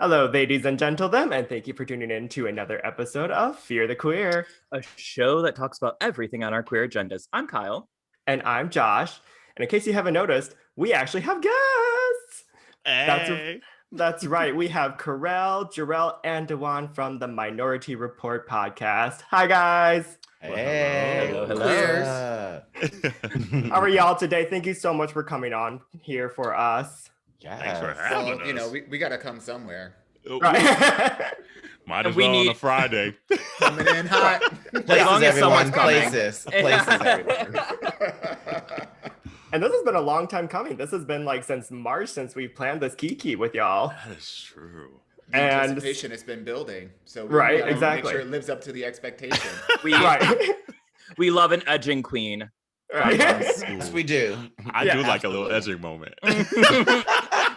Hello, ladies and gentlemen, and thank you for tuning in to another episode of Fear the Queer. A show that talks about everything on our queer agendas. I'm Kyle. And I'm Josh. And in case you haven't noticed, we actually have guests. Hey. That's right. We have Kerel, Jerrell, and Dawon from the MinoriTea Report podcast. Hi, guys. Hey. Hello. How are y'all today? Thank you so much for coming on here for us. Thanks for Yes. having us. You know, we got to come somewhere. Right. Might as We well on need- a Friday. Coming in hot. Places, long as everyone. someone's coming. Places, everyone. And this has been a long time coming. This has been like since March since we planned this Kiki with y'all. That is true. The And- anticipation has been building. So we Right, gotta exactly. Make sure it lives up to the expectation. Right. We love an edging queen. Right. Yes, we do. I Yeah, do like a little absolutely. edging moment.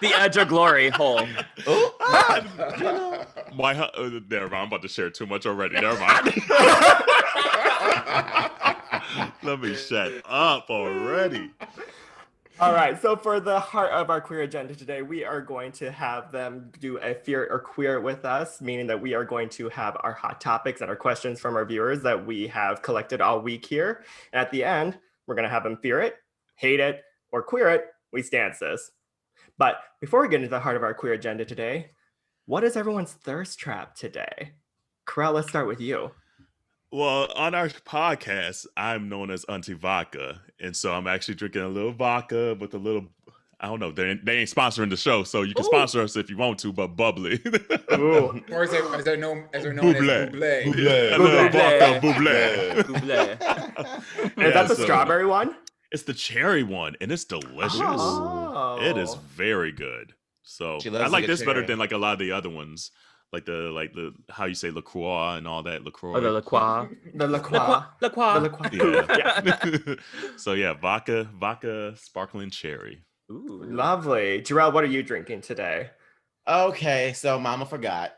The edge of glory hole. Never mind. I'm about to share too much already. Never mind. Let me shut up already. All right. So for the heart of our queer agenda today, we are going to have them do a fear or queer with us, meaning that we are going to have our hot topics and our questions from our viewers that we have collected all week here. And at the end, we're going to have them fear it, hate it, or queer it. We stance this. But before we get into the heart of our queer agenda today, what is everyone's thirst trap today? Kerel, let's start with you. Well, on our podcast, I'm known as Auntie Vodka. And so I'm actually drinking a little vodka with a little, I don't know, they ain't sponsoring the show. So you can sponsor us if you want to, but bubbly. Ooh. Or is there known as buble? A little vodka buble. Buble. Is that the strawberry one? It's the cherry one, and it's delicious. Oh. It is very good. So She loves I a like good this better cherry. than like a lot of the other ones, like the how you say LaCroix and all that LaCroix. Oh, the La Croix. The La Croix. La Croix. The La Croix. Yeah. So yeah, vodka, sparkling cherry. Ooh. Lovely. Jerrell, what are you drinking today? Okay, so Mama forgot.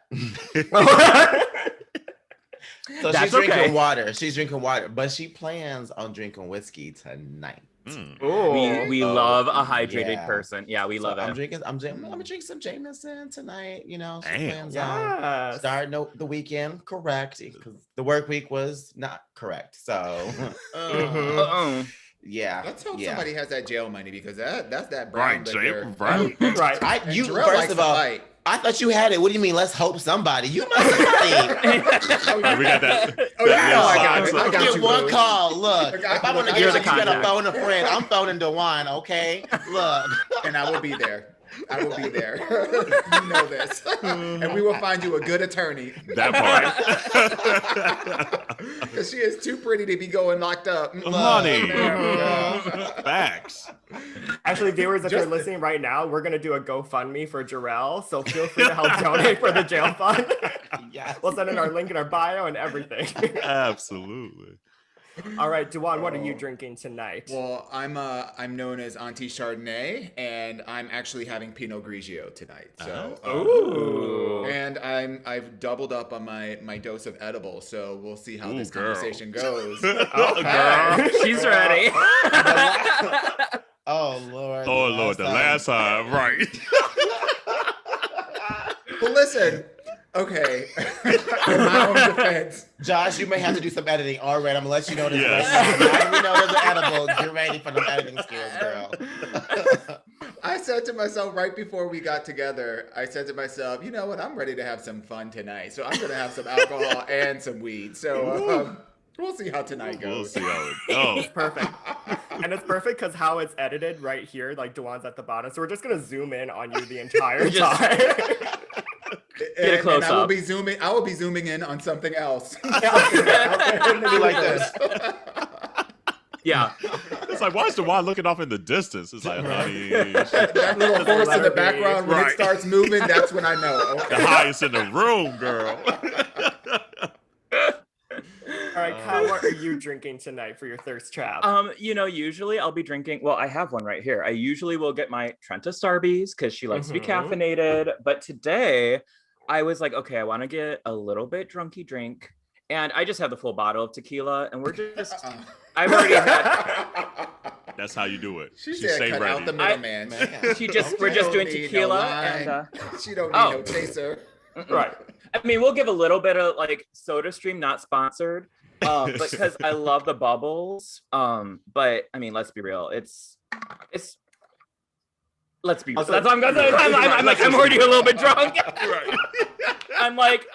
So That's she's drinking okay. water. She's drinking water, but she plans on drinking whiskey tonight. Mm. Ooh. We Oh, love a hydrated yeah. person. Yeah, we So love I'm it. drinking. I'm gonna drink some Jameson tonight. You know, she Damn. plans on Yes. starting the weekend correct because the work week was not correct. So Uh-uh. yeah, Let's hope yeah. somebody has that jail money because that's that brown Right, liquor. right. Right. And You Jerrell first likes of to all, fight. I thought you had it. What do you mean? Let's hope somebody. You must have Hey, we got that. Oh, yeah, that I got side it. I look. got Get you, one boo. call. Look, Look, if I want to you're get the you, you gotta contact. phone a friend. I'm phoning Dawon. Okay, look. And I will be there. I will be there. You know this. And we will find you a good attorney. That part. Because she is too pretty to be going locked up. Honey. Yeah. Facts. Actually, viewers, if you're Just- listening right now, we're going to do a GoFundMe for Jerrell. So feel free to help donate for the jail fund. Yes. We'll send in our link in our bio and everything. Absolutely. All right, Dawon, what are you drinking tonight? Well, I'm known as Auntie Chardonnay, and I'm actually having Pinot Grigio tonight. So, Ooh. and I've doubled up on my dose of edible. So we'll see how Ooh, this girl. conversation goes. Okay. She's ready. Oh Lord. Oh Lord, the last time, right? Well, listen. Okay. In my own defense, Josh, you may have to do some editing. All right, I'm gonna let you know this Yes. right now. Now that we know there's an edible. Get ready for them editing skills, girl. I said to myself right before we got together, I said to myself, you know what? I'm ready to have some fun tonight. So I'm going to have some alcohol and some weed. So we'll see how tonight We'll goes. see how it goes. Perfect. And it's perfect because how it's edited right here, like Dawon's at the bottom. So we're just going to zoom in on you the entire Just- time. Get a close and I will up. be zooming in on something else. Be like this. Yeah. It's like, why is the wine looking off in the distance? It's like, honey, That little horse in the background, when Right. it starts moving, that's when I know. the Okay. highest in the room, girl. All right, Kyle, what are you drinking tonight for your thirst trap? Usually I'll be drinking. Well, I have one right here. I usually will get my Trenta Starbies because she likes to be Mhm. caffeinated. But today I was like, okay, I want to get a little bit drunky drink. And I just have the full bottle of tequila. And we're just, I've already had, That's how you do it. She She said, stay "Cut out the ready. middleman." Man. We're just doing Don't need tequila no and lime. She don't need oh. no chaser. Right. I mean, we'll give a little bit of like SodaStream, not sponsored, because I love the bubbles. But I mean, let's be real. It's. Let's be real. Also, That's what I'm gonna say. I'm already a little bit drunk. Right. I'm like,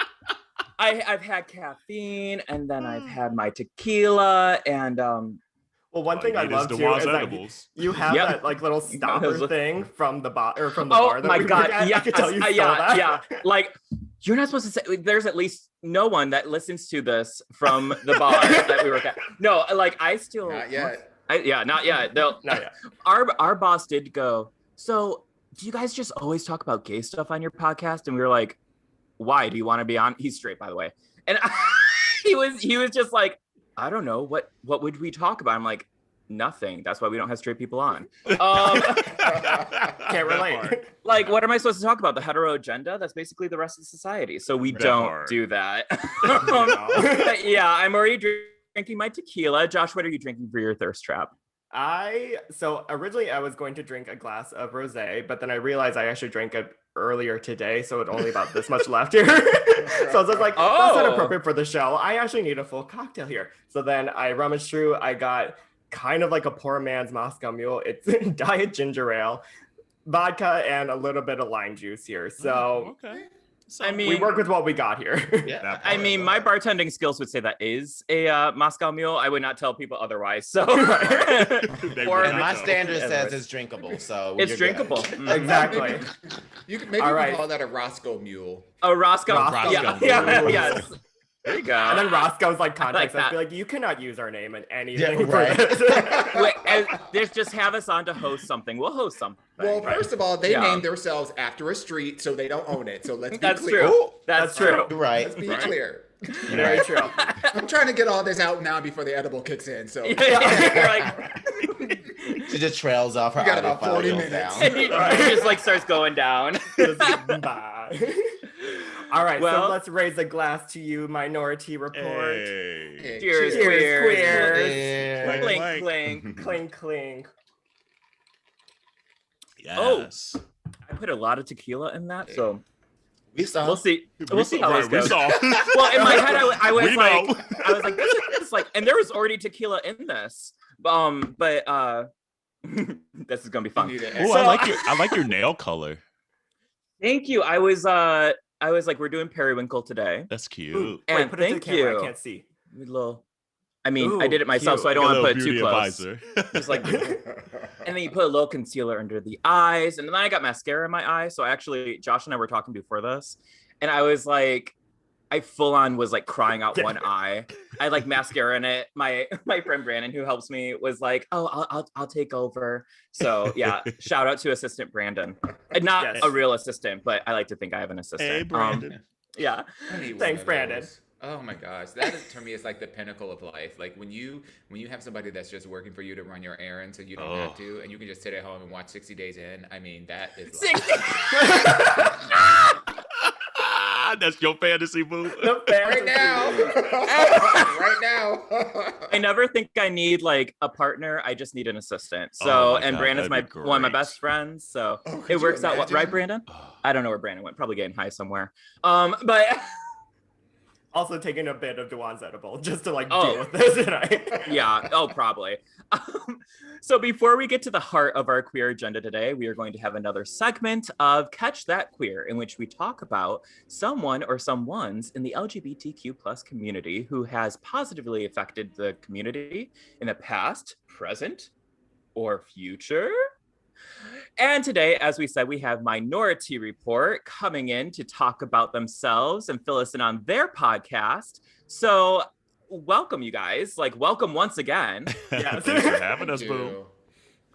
I've had caffeine, and then I've had my tequila, and Well, one thing I love too Dawon's is that edibles. you have Yep. that like little stopper thing from the bar or from the oh bar. That my we god, were at. yeah, I could tell you stole that. yeah. Like, you're not supposed to say. There's at least no one that listens to this from the bar that we were at. No, like I still. Not yet. Not yet. They'll, Not yet. Our boss did go, so do you guys just always talk about gay stuff on your podcast? And we were like, why? Do you want to be on? He's straight, by the way. And he was just like, I don't know. What would we talk about? I'm like, nothing. That's why we don't have straight people on. Can't relate. Like, what am I supposed to talk about? The hetero agenda? That's basically the rest of society. So we That don't part. do that. Yeah, I'm already drinking my tequila. Josh, what are you drinking for your thirst trap? So originally I was going to drink a glass of rosé, but then I realized I actually drank it earlier today, so it only about this much left here. So I was just like, that's not Oh. appropriate for the show. I actually need a full cocktail here. So then I rummaged through. I got kind of like a poor man's Moscow Mule. It's diet ginger ale, vodka, and a little bit of lime juice here. So Okay. I mean, we work with what we got here. Yeah. That I part. mean, my bartending skills would say that is a Moscow Mule. I would not tell people otherwise. So, They or- would And not my know. standard says Anyways. it's drinkable, so it's you're drinkable. good. Mhm. Exactly. You can maybe All we right. can call that a Roscoe Mule. Oh, Roscoe. Roscoe Yeah, Mule. yes. There you go. And then Roscoe's like contacts us, that. be like, you cannot use our name in anything Yeah, for right. this. Wait, just have us on to host something. We'll host something. Well, right? first of all, they Yeah. named themselves after a street, so they don't own it. So let's be That's clear. true. That's true. You're right. Let's be Right. clear. Very true. I'm trying to get all this out now before the edible kicks in. So You're like, She just trails off her We got audio about file 40 goes minutes. down. it just like starts going down. Bye. All right, Well- so let's raise a glass to you, MinoriTea Report. Hey. Hey, Cheers, Cheers, queers. queers. Yeah. Clink, Clank. clink. Clink, clink. Yes. I put a lot of tequila in that, so We saw. we'll see. We'll see how Right, this we goes. saw. Well, in my head, I was We like, know. this is like, and there was already tequila in this, but this is gonna be You fun. need an Oh, So- I like your nail color. Thank you. I was like, we're doing periwinkle today. That's cute. Ooh, And wait, put it to the thank camera. you. I can't see. Little, I mean, I Ooh, did it myself, so I cute. don't Like a want to little put it beauty too close. advisor. Just like, and then you put a little concealer under the eyes, and then I got mascara in my eye. So actually, Josh and I were talking before this, and I was like, I full on was like crying out one eye. I had like mascara in it. My friend Brandon, who helps me, was like, "Oh, I'll take over." So yeah, shout out to assistant Brandon. Not Yes. a real assistant, but I like to think I have an assistant. Hey, Brandon. Yeah. I need one Thanks, of Brandon. those. Oh my gosh, that is, to me is like the pinnacle of life. Like when you have somebody that's just working for you to run your errands, so you don't have Oh. to, and you can just sit at home and watch 60 Days In. I mean, that is That's your fantasy, boo. The right fantasy. now, right now. I never think I need like a partner. I just need an assistant. So, Oh my and God, Brandon's that'd my be one of my great. best friends. So Oh, could it you works out. Right, imagine? Brandon? Oh. I don't know where Brandon went. Probably getting high somewhere. But Also taking a bit of Dawon's edible just to like Oh. deal with this tonight. yeah, oh, probably. So before we get to the heart of our queer agenda today, we are going to have another segment of Catch That Queer, in which we talk about someone or someones in the LGBTQ plus community who has positively affected the community in the past, present, or future. And today, as we said, we have MinoriTea Report coming in to talk about themselves and fill us in on their podcast. So welcome, you guys. Like, welcome once again. Yes. Thanks for having us, Thank boo. you.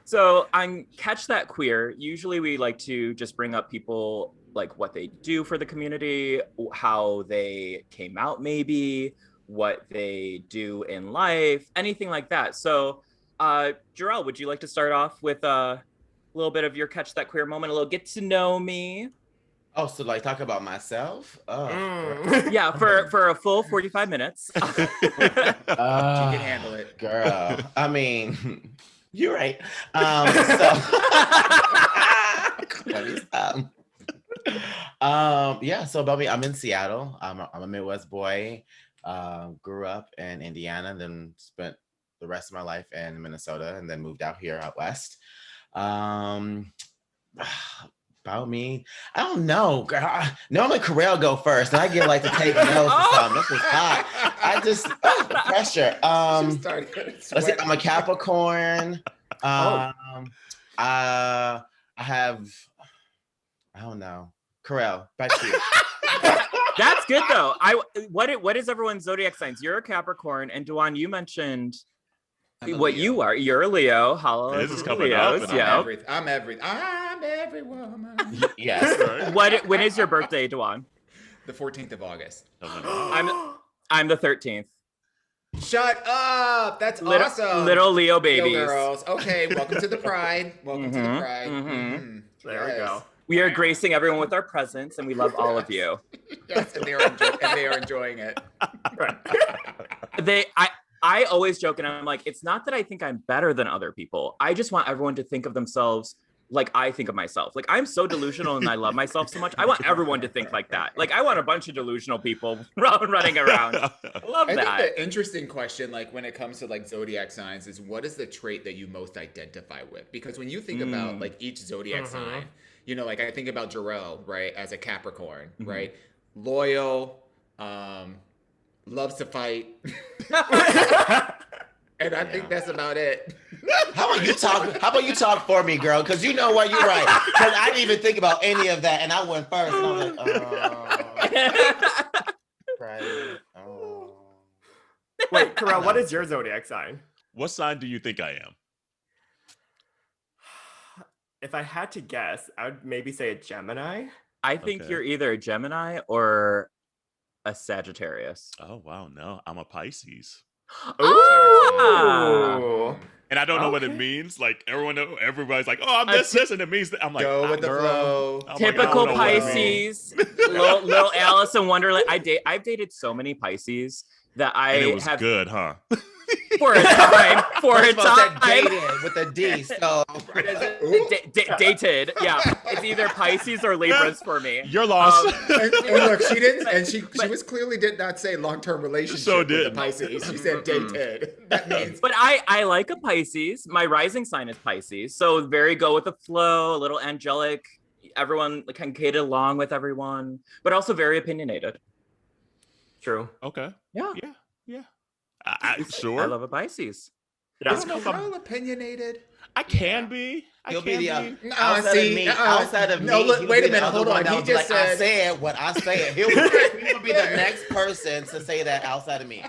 So on Catch That Queer, usually we like to just bring up people, like what they do for the community, how they came out maybe, what they do in life, anything like that. So Jerrell, would you like to start off with a little bit of your Catch That Queer moment, a little get to know me? Oh, so like talk about myself? Oh, Mm. Yeah, for a full 45 minutes. You can uh, handle it. girl. I mean, You're right. Yeah, so about me, I'm in Seattle. I'm a Midwest boy. Grew up in Indiana, then spent the rest of my life in Minnesota, and then moved out here out west. Um, about me, I don't know. Girl, normally Kerel go first, and I get like to take notes or something. This is hot. I just pressure. Let's see. I'm a Capricorn. I have. I don't know. Kerel, back to you. That's good though. What is everyone's zodiac signs? You're a Capricorn, and Dawon, you mentioned what you are. You're a Leo. Hollow. This is coming up. I'm every woman. Yes. When is your birthday, Dawon? The 14th of August. I'm the 13th. Shut up! That's awesome. Little Leo babies. Leo girls. Okay, welcome to the Pride. Welcome to the Pride. There we go. We are gracing everyone with our presence, and we love all of you. Yes, and they are enjoying it. Right. I always joke, and I'm like, it's not that I think I'm better than other people. I just want everyone to think of themselves like I think of myself. Like, I'm so delusional and I love myself so much. I want everyone to think like that. Like, I want a bunch of delusional people running around. I love that. I think the interesting question, like when it comes to like zodiac signs, is what is the trait that you most identify with? Because when you think about like each zodiac sign, you know, like I think about Jerrell, right, as a Capricorn, right? Loyal, loves to fight. And I think that's about it. How about you talk for me, girl? Because you know what, you're right. Because I didn't even think about any of that, and I went first. And I was like, right. Wait, Kerel, what is your zodiac sign? What sign do you think I am? If I had to guess, I would maybe say a Gemini. I think you're either a Gemini or a Sagittarius. Oh, wow. No, I'm a Pisces. Oh! And I don't know what it means. Like everybody's like, "Oh, I'm this," and it means that. I'm like, go with the flow. Typical Pisces, little Alice in Wonderland. I've dated so many Pisces that it was good, huh? For a time. Dated with a D. So dated. Yeah, it's either Pisces or Libras for me. You're lost. And look, she didn't, and she was clearly did not say long-term relationship with the Pisces. She said dated. That means. But I like a Pisces. My rising sign is Pisces, so very go with the flow, a little angelic. Everyone can get along with everyone, but also very opinionated. True. Okay. Yeah. Sure. I love a Pisces. Yeah. Is Kerel opinionated? I can be. He'll be the outside of me. No, look, wait a minute. Hold on. He just said, I said what I said. He'll be the next person to say that outside of me.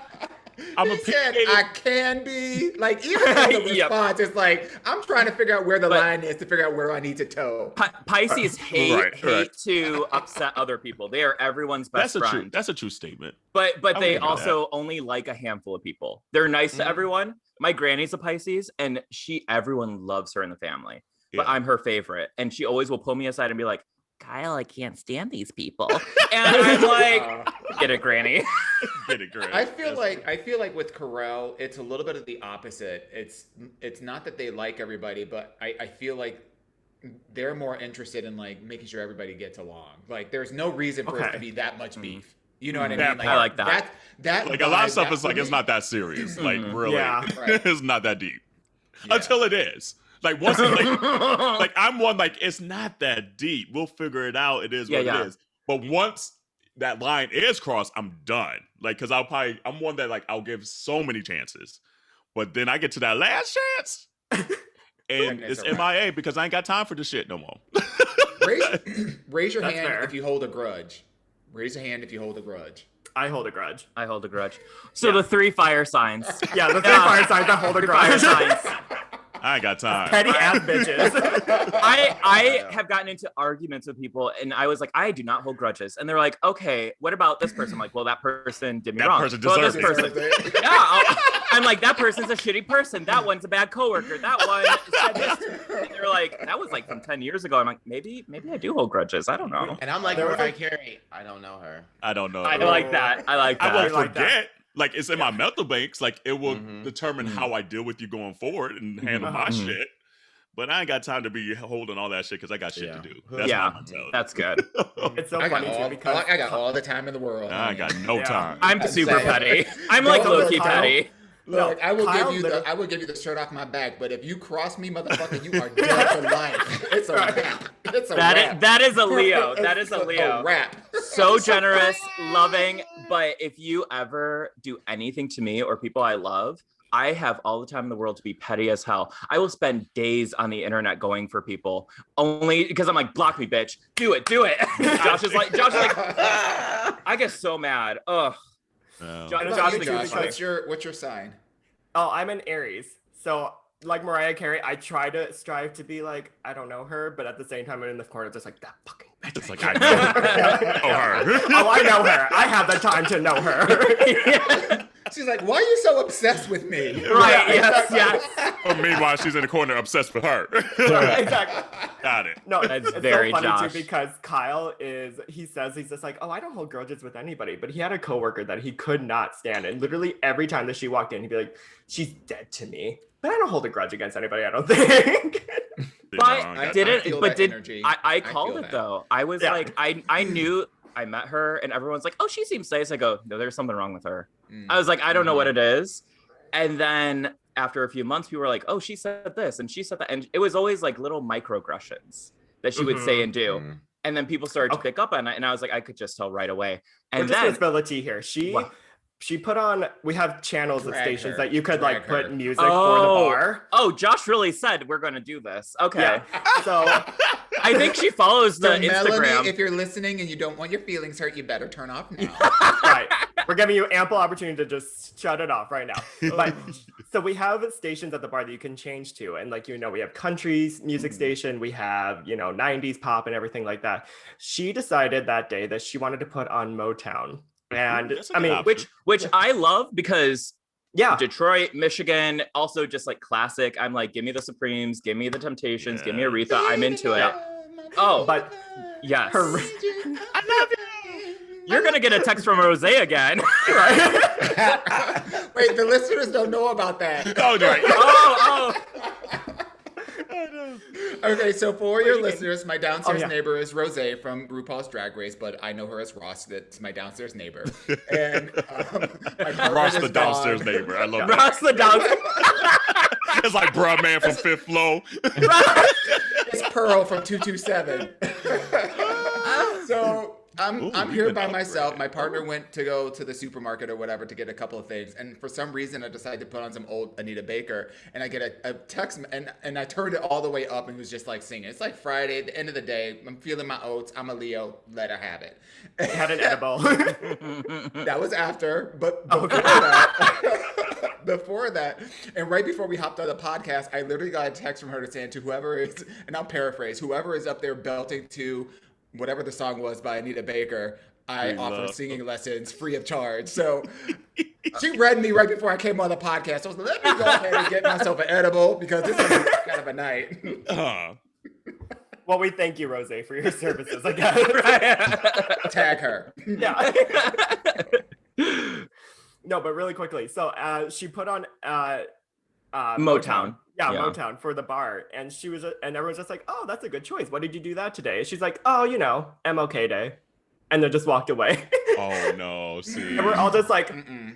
He said, I can be. Like, even in the response, it's like, I'm trying to figure out where the line is to figure out where I need to toe. Pisces hate to upset other people. They are everyone's best friend. That's a true statement. But they also only like a handful of people. They're nice to everyone. My granny's a Pisces, and everyone loves her in the family. But I'm her favorite. And she always will pull me aside and be like, Kyle, I can't stand these people. And I'm like, get it, Granny. Get it, Granny. I feel like with Kerel, it's a little bit of the opposite. It's not that they like everybody, but I feel like they're more interested in like making sure everybody gets along. Like there's no reason for it to be that much beef. You know what I mean? Like, I like that. That like a lot of stuff is like it's not that serious. Like really, it's not that deep until it is. Like once it's like I'm one like it's not that deep. We'll figure it out. It is what it is. But once that line is crossed, I'm done. Like because I'm one that like I'll give so many chances, but then I get to that last chance, and it's MIA because I ain't got time for this shit no more. Raise your hand if you hold a grudge. Raise your hand if you hold a grudge. I hold a grudge. So the 3 fire signs. Yeah, the 3 fire signs that hold a grudge. I ain't got time. Petty ass bitches. I have gotten into arguments with people, and I was like, I do not hold grudges. And they're like, okay, what about this person? I'm like, well, that person did me wrong. That person deserves it. I'm like, that person's a shitty person. That one's a bad coworker. That one said this. And they're like, that was like from 10 years ago. I'm like, maybe I do hold grudges. I don't know. And I'm like, Mariah Carey. I don't know her. I don't know. I like that. I won't forget. Like it's in my mental banks. Like it will Mhm. determine how I deal with you going forward and handle my Mhm. shit. But I ain't got time to be holding all that shit because I got shit to do. That's Yeah. my mentality. That's good. It's so I funny too because got all the time in the world. I ain't got no Yeah. time. I'm I'm super saying. petty. I'm like Don't low-key look, petty. Look, No, I will Kyle give you literally- the shirt off my back, but if you cross me, motherfucker, you are dead for life. It's a wrap. It's a wrap. That is a Leo. That is a It's Leo. wrap. So generous, loving, but if you ever do anything to me or people I love, I have all the time in the world to be petty as hell. I will spend days on the internet going for people only because I'm like, block me, bitch. Do it. Josh is like, I get so mad. Ugh. No. Josh, What Josh about you, thinks it's Josh? funny. What's your sign? Oh, I'm an Aries. So like Mariah Carey, I try to strive to be like, I don't know her, but at the same time I'm in the corner just like that fucking bitch. It's like I know her. Oh, I know her. I have the time to know her. She's like, why are you so obsessed with me? Right, Yeah, yes. But meanwhile, she's in the corner obsessed with her. Exactly. Got it. No, That's it's very so funny Josh. too because Kyle he's just like, oh, I don't hold grudges with anybody, but he had a coworker that he could not stand, and literally every time that she walked in, he'd be like, she's dead to me, but I don't hold a grudge against anybody. I don't think. But I feel that energy. I feel called it that. though. I was Yeah. like, I knew I met her and everyone's like, oh, she seems nice. I go, no, there's something wrong with her. I was like, I don't know what it is. And then after a few months, people were like, oh, she said this and she said that. And it was always like little microaggressions that she would say and do. Mhm. And then people started to Okay. pick up on it. And I was like, I could just tell right away. We're And just gonna then spill the tea here. She put on. We have channels of Drag stations her. that you could like Drag put her. music for the bar. Oh, Josh really said we're going to do this. Okay. Yeah. So I think she follows the So Melanie, Instagram. if you're listening and you don't want your feelings hurt, you better turn off now. right, we're giving you ample opportunity to just shut it off right now. But so we have stations at the bar that you can change to, and like we have country music station, we have 90s pop and everything like that. She decided that day that she wanted to put on Motown, and That's a I good mean, option. which I love because yeah, Detroit, Michigan, also just like classic. I'm like, give me the Supremes, give me the Temptations, give me Yeah. Aretha. I'm into it. Oh, but yes. her I love you. You're gonna get a text from Rose again. Wait, the listeners don't know about that. Oh, right. oh. Okay, so for your listeners, my downstairs yeah. neighbor is Rose from RuPaul's Drag Race, but I know her as Ross. That's my downstairs neighbor. And my partner Ross is the downstairs Dawon. neighbor. I love that. Ross the downstairs. It's like bruh man from Fifth Floor. It's Pearl from 227. So I'm Ooh, here you've by been myself. upgraded. My partner went to go to the supermarket or whatever to get a couple of things, and for some reason I decided to put on some old Anita Baker, and I get a text, and I turned it all the way up, and it was just like singing. It's like Friday, at the end of the day. I'm feeling my oats. I'm a Leo. Let her have it. had an edible. That was after, but before that, and right before we hopped on the podcast, I literally got a text from her to saying to whoever is, and I'll paraphrase, whoever is up there belting to whatever the song was by Anita Baker, I Free offer love. singing lessons free of charge. So she read me right before I came on the podcast. I was like, let me go ahead and get myself an edible because this is kind of a night. Well, we thank you, Rose, for your services. I guess. Tag her. Yeah. No, but really quickly. So she put on Motown. Yeah, Yeah. Motown for the bar, and she was, and everyone's just like, "Oh, that's a good choice. What did you do that today?" And she's like, "Oh, MLK Day," and then just walked away. Oh no, see. And we're all just like, Mm-mm.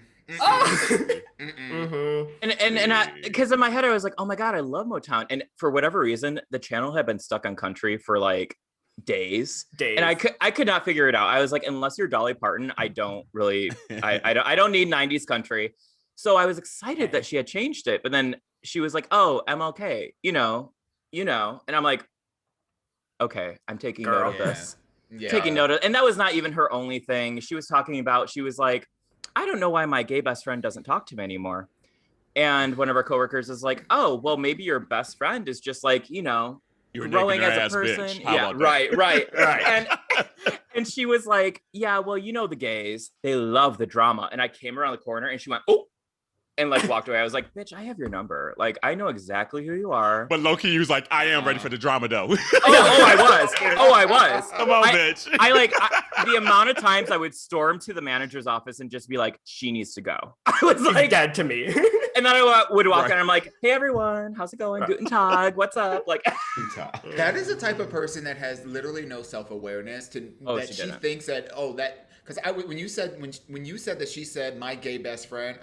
mm-hmm. And because in my head I was like, oh my god, I love Motown, and for whatever reason the channel had been stuck on country for like days, and I could not figure it out. I was like, unless you're Dolly Parton, I don't really, I don't need 90s country. So I was excited that she had changed it, but then she was like, oh, MLK, you know, and I'm like, okay, I'm taking note of this. Yeah. Taking note of, and that was not even her only thing. She was talking about, she was like, I don't know why my gay best friend doesn't talk to me anymore. And one of our coworkers is like, oh, well, maybe your best friend is just like, You're growing naked as a ass person. bitch. How Yeah, about that? right. And she was like, yeah, well, the gays, they love the drama. And I came around the corner and she went, oh, and like walked away. I was like, bitch, I have your number. Like, I know exactly who you are. But low key, he was like, I am ready for the drama though. I was. Come on, bitch. the amount of times I would storm to the manager's office and just be like, she needs to go. I was He's like, dead to me. and then I would walk Right. in and I'm like, hey everyone, how's it going? Right. Guten Tag, what's up? Like, That is the type of person that has literally no self-awareness that she she didn't. thinks that because when you said that she said my gay best friend,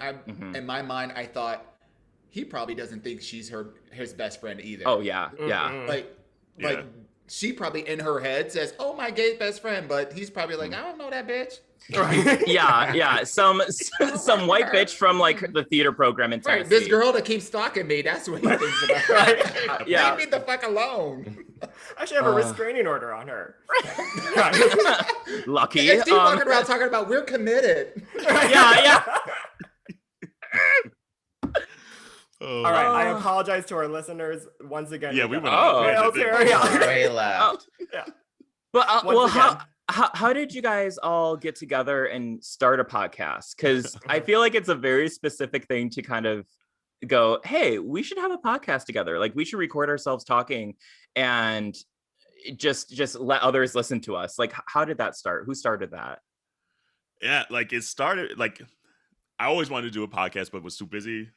in my mind I thought he probably doesn't think she's his best friend either. oh yeah, yeah. Mm-mm. Like she probably in her head says, "Oh, my gay best friend," but he's probably like, "I don't know that bitch." Right. Yeah. Some white bitch from like the theater program in Tennessee. Right, this girl that keeps stalking me, that's what he thinks about. Right. Yeah. Leave me the fuck alone. I should have a restraining order on her. Lucky. And Steve walking around talking about we're committed. yeah. Oh, All right, I Oh. apologize to our listeners once again. Yeah, we got went Oh. rails here. Yeah. Way left. But Once again. how did you guys all get together and start a podcast? Because I feel like it's a very specific thing to kind of go, hey, we should have a podcast together. Like we should record ourselves talking and just let others listen to us. Like how did that start? Who started that? Yeah, like it started like I always wanted to do a podcast, but was too busy.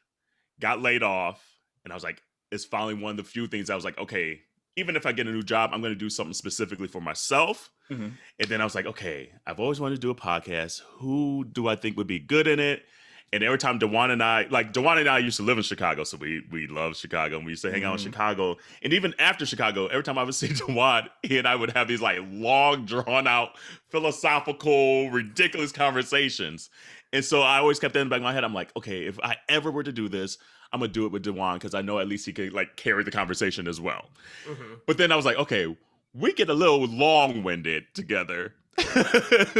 Got laid off, and I was like, it's finally one of the few things I was like, okay, even if I get a new job, I'm going to do something specifically for myself. Mm-hmm. And then I was like, okay, I've always wanted to do a podcast. Who do I think would be good in it? And every time Dawon and I used to live in Chicago, so we love Chicago, and we used to hang out in Chicago. And even after Chicago, every time I would see Dawon, he and I would have these like long, drawn out, philosophical, ridiculous conversations. And so I always kept that in the back of my head. I'm like, okay, if I ever were to do this, I'm gonna do it with Dawon because I know at least he could like carry the conversation as well. Mhm. But then I was like, okay, we get a little long-winded together.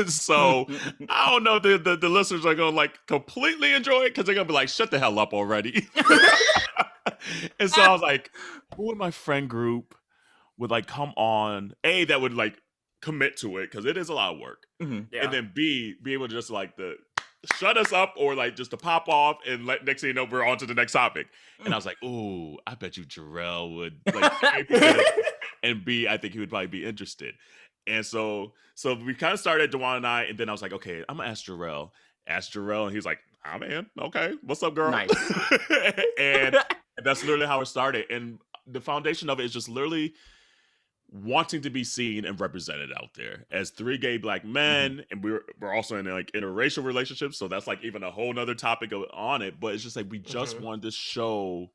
So I don't know if the listeners are gonna like completely enjoy it because they're gonna be like, shut the hell up already. And so I was like, who in my friend group would like come on, A, that would like commit to it because it is a lot of work. Mhm. Yeah. And then B, be able to just like shut us up or like just to pop off and let next thing you know we're on to the next topic. And I was like, ooh, I bet you Jerrell would like A, be good, and B, I think he would probably be interested. And so we kind of started Dawon and I, and then I was like, okay, I'm gonna ask Jerrell. And he's like, I'm in. Okay, what's up, girl? Nice. and that's literally how it started. And the foundation of it is just literally wanting to be seen and represented out there as three gay Black men, and we're also in like interracial relationships, so that's like even a whole nother topic on it. But it's just like we just wanted to show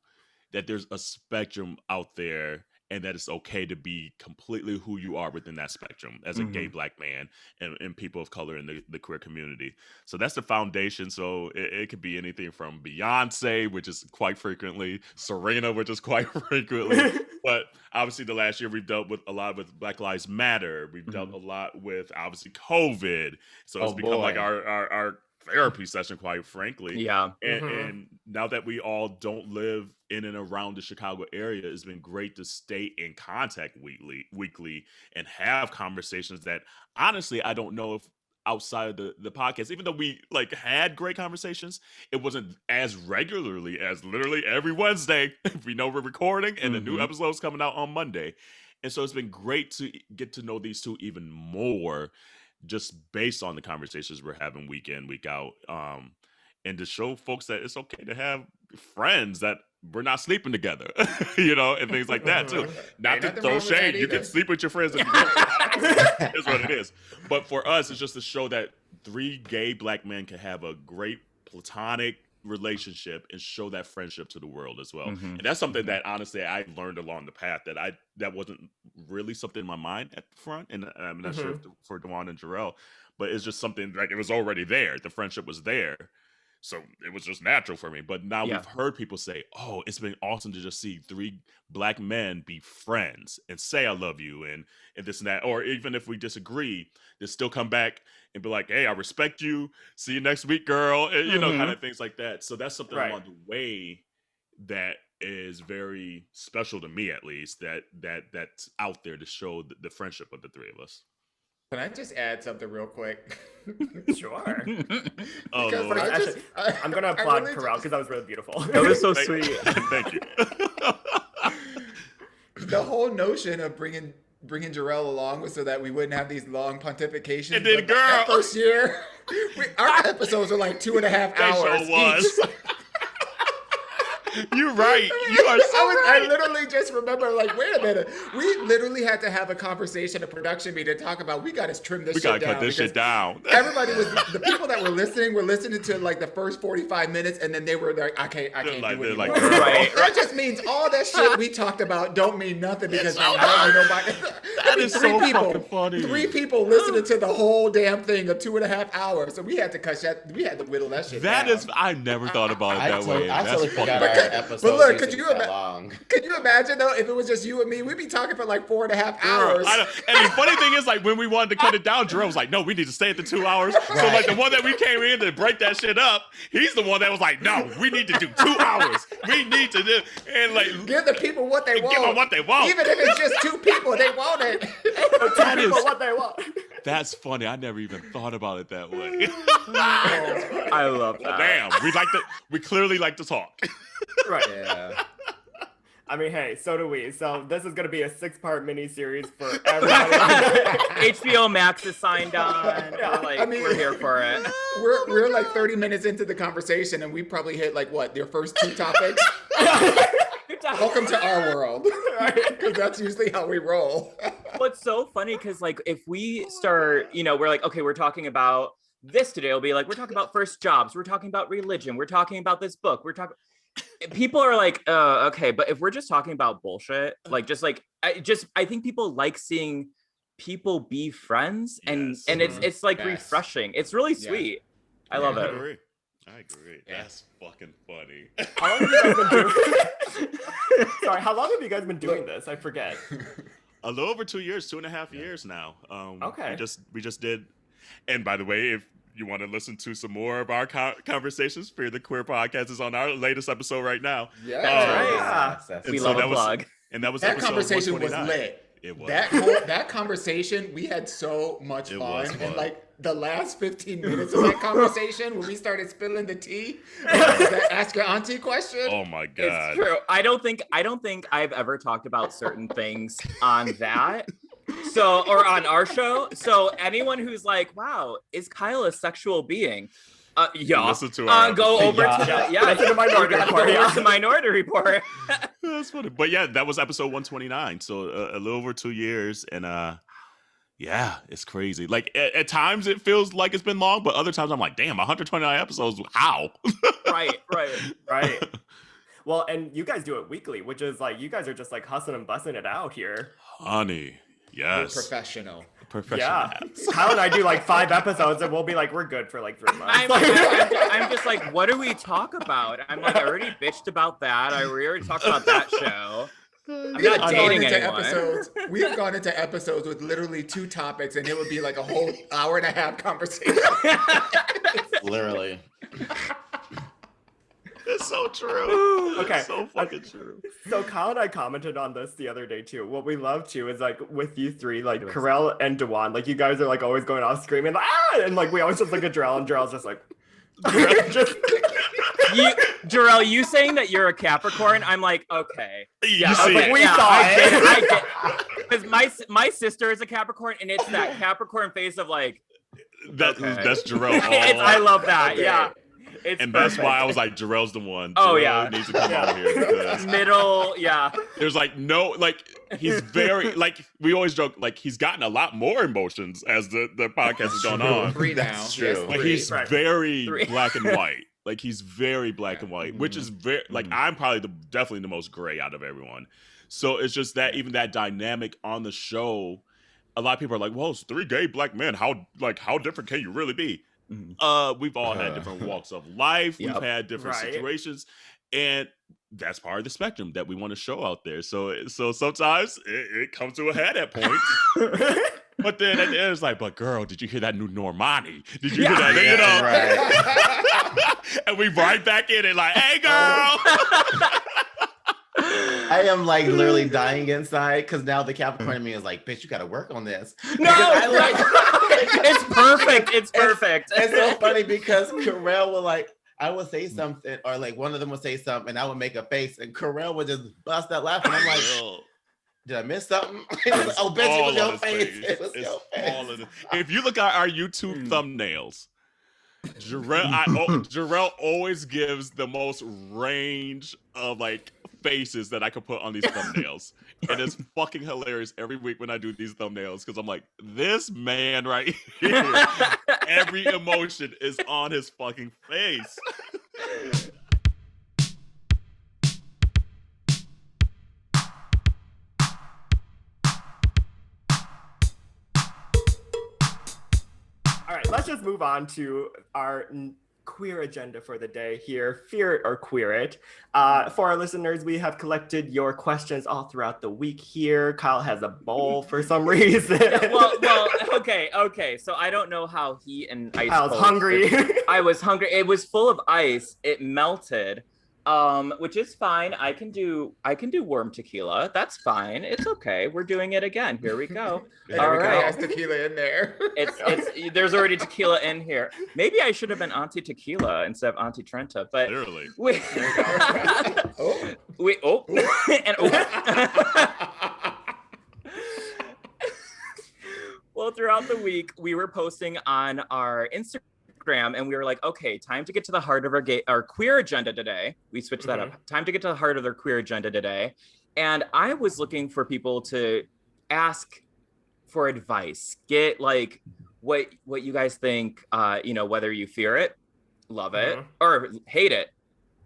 that there's a spectrum out there and that it's okay to be completely who you are within that spectrum as a gay Black man and people of color in the queer community. So that's the foundation. So it could be anything from Beyonce, which is quite frequently, Serena, which is quite frequently. But obviously the last year we've dealt with a lot with Black Lives Matter. We've dealt a lot with obviously COVID. So it's become like our therapy session, quite frankly. Yeah. And now that we all don't live in and around the Chicago area, it's been great to stay in contact weekly and have conversations that honestly, I don't know if outside of the podcast, even though we like had great conversations, it wasn't as regularly as literally every Wednesday. We know we're recording and the new episode's coming out on Monday. And so it's been great to get to know these two even more just based on the conversations we're having week in, week out. And to show folks that it's okay to have friends that we're not sleeping together, and things like that too. Not Ain't to nothing throw wrong with shade. that You can either. sleep with your friends if you want. Is what it is. But for us, it's just to show that three gay Black men can have a great platonic relationship and show that friendship to the world as well. And that's something that honestly I learned along the path that wasn't really something in my mind at the front. And I'm not sure if for Dawon and Jerrell, but it's just something like it was already there. The friendship was there. So it was just natural for me. But now we've heard people say, oh, it's been awesome to just see three Black men be friends and say, I love you and this and that. Or even if we disagree, they still come back and be like, hey, I respect you. See you next week, girl. And, kind of things like that. So that's something along the way that is very special to me, at least, that's out there to show the friendship of the three of us. Can I just add something real quick? Sure. Oh, Because Lord. I'm going to applaud Kerel because that was really beautiful. That was so Thank- sweet. Thank you. The whole notion of bringing bringing Jerrell along was so that we wouldn't have these long pontifications. And then, But girl, that first year, our episodes were like 2.5 hours. Sure was. Each. You're right. You are so I right. literally just remember, like, wait a minute. We literally had to have a conversation, a production meeting, to talk about, we got to trim this We shit gotta down. cut this shit down. Everybody the people that were listening to like the first 45 minutes, and then they were like, I can't do it anymore. Right. That just means all that shit we talked about don't mean nothing because so nobody. That is so fucking funny. 3 people listening to the whole damn thing of 2.5 hours, so we had to cut that. We had to whittle that shit That down. is, I never thought about it that way. I That's totally fucking forgot our funny. episodes. But look, used could to you be that long. Could you imagine though if it was just you and me? We'd be talking for like 4.5 hours. I know. And the funny thing is, like, when we wanted to cut it down, Jerrell was like, no, we need to stay at the 2 hours. So, like, the one that we came in to break that shit up, he's the one that was like, no, we need to do 2 hours. We need to do, and like, Give the people what they want. give them what they want. Even if it's just 2 people, they want it. That is, what they want. that's funny. I never even thought about it that way. I love that. Damn, we clearly like to talk. Right. Yeah. I mean, hey, so do we. So this is going to be a 6-part miniseries for everybody. HBO Max is signed on. Yeah, We're here for it. We're like 30 minutes into the conversation, and we probably hit like what their first 2 topics. Welcome to our world, because that's usually how we roll. What's so funny because like if we start, we're like, okay, we're talking about this today. It'll be like we're talking about first jobs. We're talking about religion. We're talking about this book. We're talking. People are like, okay, but if we're just talking about bullshit, like I think people like seeing people be friends, and Yes. it's like Yes. refreshing. It's really sweet. I love I it. agree. Yeah. That's fucking funny. How long have you guys been doing Sorry, how long have you guys been doing this? I forget. A little over 2 years, 2.5 years now. Okay. We just did. And by the way, if you want to listen to some more of our conversations, Fear the Queer podcast is on our latest episode right now. Yeah. Right. That's And We so love that a was- plug. And that was That episode conversation was 129. lit. It was. That conversation, we had so much It fun. was And fun. like the last 15 minutes of that conversation, when we started spilling the tea, that ask your auntie question. Oh my god. It's true. I don't think I've ever talked about certain things on that. So, or on our show. So anyone who's like, wow, is Kyle a sexual being? Yeah. Listen to our go over Yeah. to the Listen to Minority go Report, over yeah. to Minority Report. That's funny. But yeah, that was episode 129. So a little over 2 years. And yeah, it's crazy. Like at times it feels like it's been long, but other times I'm like, damn, 129 episodes. How? Right. Right. Well, and you guys do it weekly, which is like, you guys are just like hustling and busting it out here. Honey. We're Yes. professional. Professional. Yeah. Kyle and I do like 5 episodes and we'll be like, we're good for like 3 months. I'm just like, what do we talk about? I'm like, I already bitched about that. We already talked about that show. I'm We have not gone dating into anyone. episodes. We have gone into episodes with literally 2 topics, and it would be like a whole hour-and-a-half conversation. Literally. It's so true. Okay. It's so fucking true. So Kyle and I commented on this the other day too. What we love too is like with you 3, like Kerel and Dawon, like you guys are like always going off screaming, ah! And like we always just look at Jerrell and Jerrell's just like, just, Jerrell, you saying that you're a Capricorn? I'm like, okay. You I was see like, it. we saw it. I get because my sister is a Capricorn, and it's that Capricorn face of like, That's Jerrell. I love that. Okay. Yeah. It's And that's perfect. why I was like, Jerrell's the one. Oh, Jerrell yeah. needs to come over here because middle, yeah. there's like no, like he's very, like we always joke, like he's gotten a lot more emotions as the podcast is going on. 3 now. That's true. Yes, But 3. he's Right. very 3. black and white. Like he's very black and white, which is very like I'm probably definitely the most gray out of everyone. So it's just that even that dynamic on the show, a lot of people are like, "Well, it's 3 gay black men. How different can you really be?" We've all had different walks of life. Yep. We've had different Right. situations, and that's part of the spectrum that we want to show out there. So sometimes it comes to a head at points. But then at the end, it's like, but girl, did you hear that new Normani? Did you hear that? You know? Right. And we right back in it like, hey, girl. I am like literally dying inside because now the Capricorn in me is like, bitch, you gotta work on this. No, Because I like it's perfect. It's perfect. it's so funny because Kerel will like, I would say something, or like one of them would say something, and I would make a face, and Kerel would just bust out laughing. I'm like, Did I miss something? Oh, bitch, it was your face. It was It's your all face. in it. If you look at our YouTube thumbnails, Jerrell always gives the most range of like faces that I could put on these thumbnails. And it's fucking hilarious every week when I do these thumbnails because I'm like, this man right here, every emotion is on his fucking face. All right, let's just move on to our queer agenda for the day here. Fear it or queer it. For our listeners, we have collected your questions all throughout the week here. Kyle has a bowl for some reason. Yeah, well, okay. So I don't know how heat and ice. I was hungry. I was hungry. It was full of ice. It melted. Which is fine. I can do warm tequila. That's fine. It's okay. We're doing it again. Here we go. All right. Has tequila in there. It's there's already tequila in here. Maybe I should have been Auntie Tequila instead of Auntie Trenta, but Literally. Well, throughout the week, we were posting on our Instagram and we were like, okay, time to get to the heart of our queer agenda today. We switched that up. Time to get to the heart of their queer agenda today. And I was looking for people to ask for advice, get like what you guys think, whether you fear it, love it, or hate it.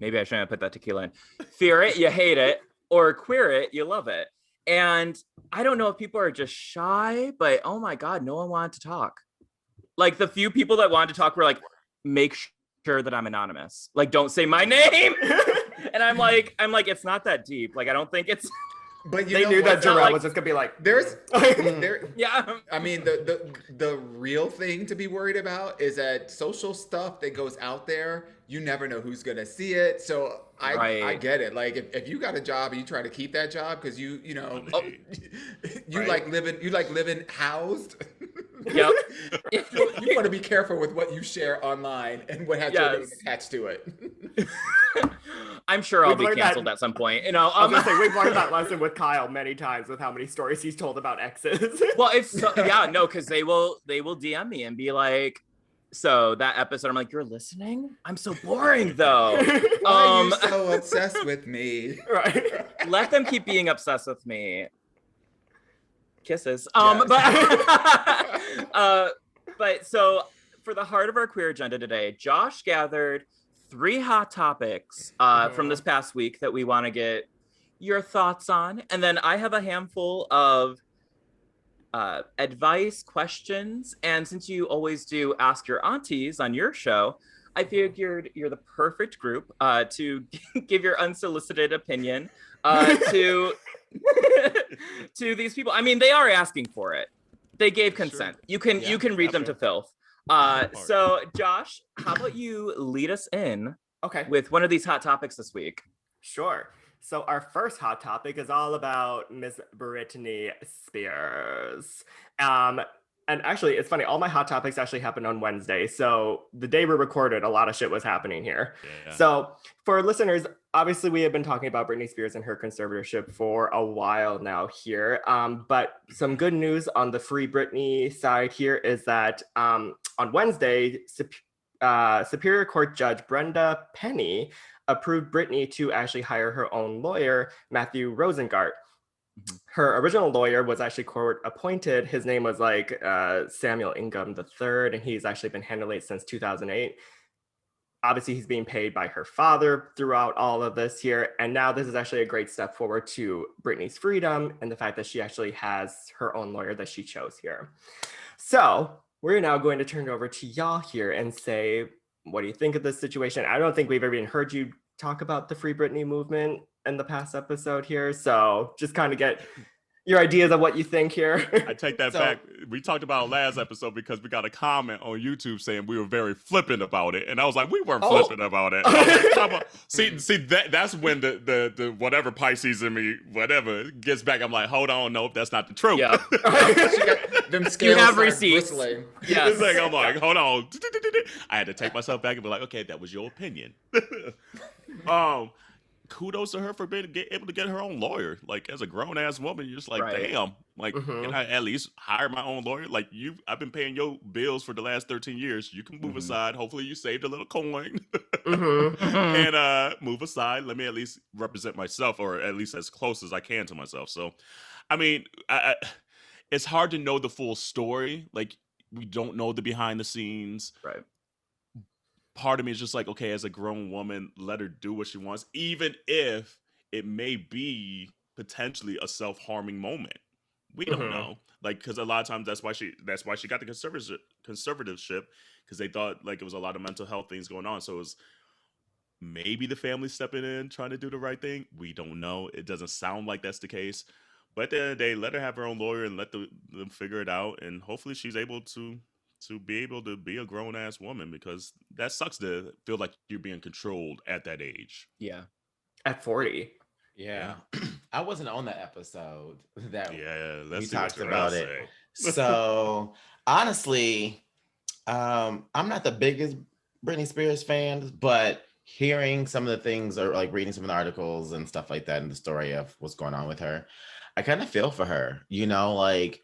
Maybe I shouldn't have put that tequila in. Fear it, you hate it, or queer it, you love it. And I don't know if people are just shy, but oh my God, no one wanted to talk. Like the few people that wanted to talk were like, make sure that I'm anonymous. Like, don't say my name. And I'm like, it's not that deep. Like, I don't think it's. But they knew that Jerrell was just gonna be like, yeah. I mean, the real thing to be worried about is that social stuff that goes out there, you never know who's gonna see it. So I get it. Like if you got a job and you try to keep that job because you like living housed. Yep. You want to be careful with what you share online and what has your name attached to it. I'm sure I'll be canceled at some point. I was gonna say we've learned that lesson with Kyle many times with how many stories he's told about exes. Well, because they will DM me and be like, so that episode, I'm like, you're listening? I'm so boring though. Why are you so obsessed with me? Right. Let them keep being obsessed with me. Kisses. But so for the heart of our queer agenda today, Josh gathered 3 hot topics from this past week that we want to get your thoughts on. And then I have a handful of advice, questions. And since you always do Ask Your Aunties on your show, I figured you're the perfect group to give your unsolicited opinion to these people. I mean, they are asking for it. They gave consent. Sure. You can read them to filth. So Josh, how about you lead us in with one of these hot topics this week? Sure. So our first hot topic is all about Miss Britney Spears. And actually, it's funny, all my hot topics actually happened on Wednesday. So the day we recorded, a lot of shit was happening here. Yeah. So for listeners, obviously we have been talking about Britney Spears and her conservatorship for a while now here. But some good news on the Free Britney side here is that on Wednesday, Superior Court Judge Brenda Penny approved Britney to actually hire her own lawyer, Matthew Rosengart. Her original lawyer was actually court appointed. His name was like Samuel Ingham III, and he's actually been handling it since 2008. Obviously, he's being paid by her father throughout all of this here. And now this is actually a great step forward to Britney's freedom and the fact that she actually has her own lawyer that she chose here. So we're now going to turn it over to y'all here and say, what do you think of this situation? I don't think we've ever even heard you talk about the Free Britney movement in the past episode here. So just kind of get your ideas of what you think here. I take that back. We talked about it last episode because we got a comment on YouTube saying we were very flippant about it. And I was like, we weren't flippant about it. See, that's when the whatever Pisces in me, whatever, gets back. I'm like, hold on, nope, that's not the truth. Yeah. Them scales you have receipts. Yes. I'm like, hold on. I had to take myself back and be like, okay, that was your opinion. kudos to her for being able to get her own lawyer. Like, as a grown ass woman, you're just like, Right. damn. Like, can I at least hire my own lawyer? Like, I've been paying your bills for the last 13 years. You can move aside. Hopefully, you saved a little coin and move aside. Let me at least represent myself, or at least as close as I can to myself. So, I mean, it's hard to know the full story. Like, we don't know the behind the scenes. Right. Part of me is just like, okay, as a grown woman, let her do what she wants, even if it may be potentially a self-harming moment. We don't know, like, because a lot of times that's why she got the conservatorship, because they thought like it was a lot of mental health things going on. So it was maybe the family stepping in trying to do the right thing. We don't know. It doesn't sound like that's the case. But at the end of the day, let her have her own lawyer and let them figure it out, and hopefully she's able to be able to be a grown-ass woman, because that sucks to feel like you're being controlled at that age. Yeah. At 40. Yeah. I wasn't on that episode that Let's we see what talked Jerrell about it. say. So honestly, I'm not the biggest Britney Spears fan, but hearing some of the things, or like reading some of the articles and stuff like that, and the story of what's going on with her, I kind of feel for her. You know, like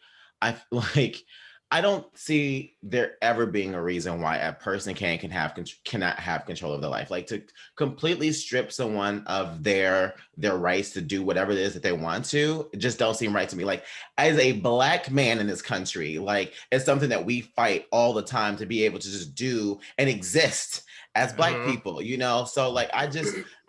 I don't see there ever being a reason why a person cannot have control of their life. Like, to completely strip someone of their rights to do whatever it is that they want to, it just don't seem right to me. Like, as a Black man in this country, like, it's something that we fight all the time to be able to just do and exist as Black people, you know? So like,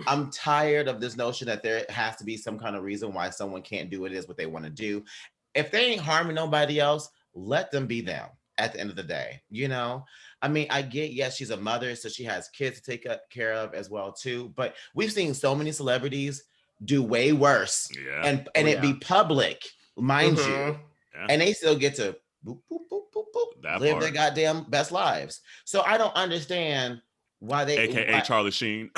I'm tired of this notion that there has to be some kind of reason why someone can't do what they want to do. If they ain't harming nobody else, let them be them at the end of the day, you know? I mean, I get, yes, she's a mother, so she has kids to take care of as well too, but we've seen so many celebrities do way worse and it be public, mind you, and they still get to boop, boop, boop, boop, boop, live their goddamn best lives. So I don't understand why they... AKA Charlie Sheen.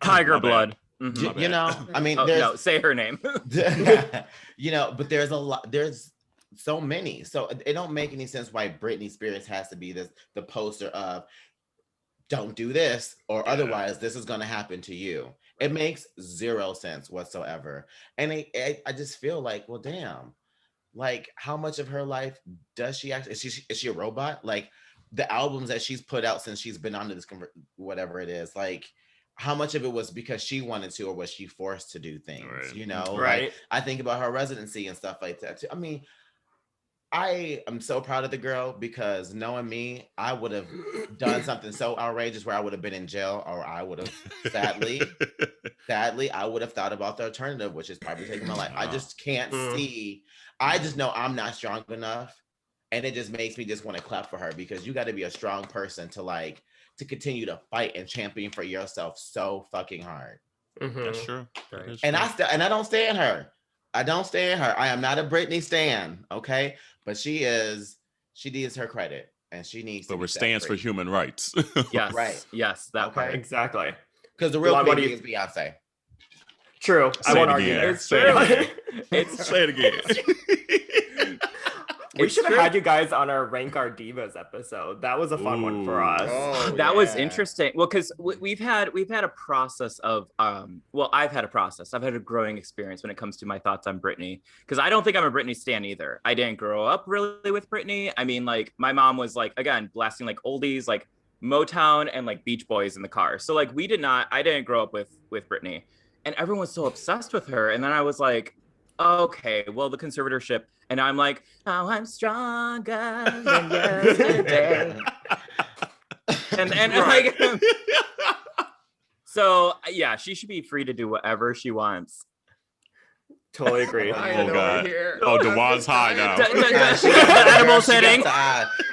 Tiger blood. You know, I mean, no, say her name. You know, but there's so many. So it don't make any sense why Britney Spears has to be the poster of don't do this, or otherwise this is going to happen to you. It makes zero sense whatsoever. And I just feel like, well, damn, like, how much of her life does she actually, is she a robot? Like, the albums that she's put out since she's been on this, whatever it is, like, how much of it was because she wanted to, or was she forced to do things, you know? Right. Like, I think about her residency and stuff like that too. I mean, I am so proud of the girl, because knowing me, I would have done something so outrageous where I would have been in jail, or I would have sadly, I would have thought about the alternative, which is probably taking my life. I just can't see. I just know I'm not strong enough, and it just makes me just want to clap for her, because you got to be a strong person to continue to fight and champion for yourself so fucking hard. That's true. And I don't stand her. I am not a Britney stan, okay? But she needs her credit, and she needs to. But we're stands for human rights. Yes. Right. Yes, that part. Exactly. Because the real thing is Beyonce. True. I won't argue there. It's true. Say it again. We should have had you guys on our Rank Our Divas episode. That was a fun one for us. Oh, That was interesting. Well, because we've had a process of I've had a process. I've had a growing experience when it comes to my thoughts on Britney, because I don't think I'm a Britney stan either. I didn't grow up really with Britney. I mean, like, my mom was like, again, blasting like oldies, like Motown and like Beach Boys in the car. So like I didn't grow up with Britney, and everyone was so obsessed with her. And then I was like, okay, well, the conservatorship. And I'm like, oh, I'm stronger than yesterday. and like, so yeah, she should be free to do whatever she wants. Totally agree. Oh, God. Oh, Dawon's high now. Edible setting.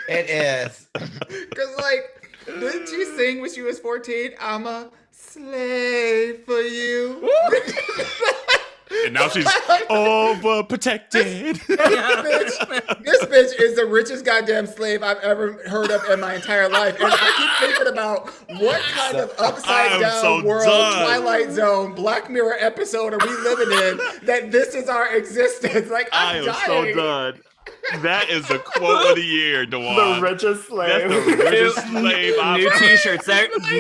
It is. Because, like, didn't she sing when she was 14? I'm a slave for you. And now she's overprotected. This bitch is the richest goddamn slave I've ever heard of in my entire life. And I keep thinking about what kind of upside down world, Twilight Zone, Black Mirror episode are we living in that this is our existence? Like, I'm dying. So done. That is the quote of the year, Dawon. The richest slave. That's the richest slave I've New ever- t-shirts,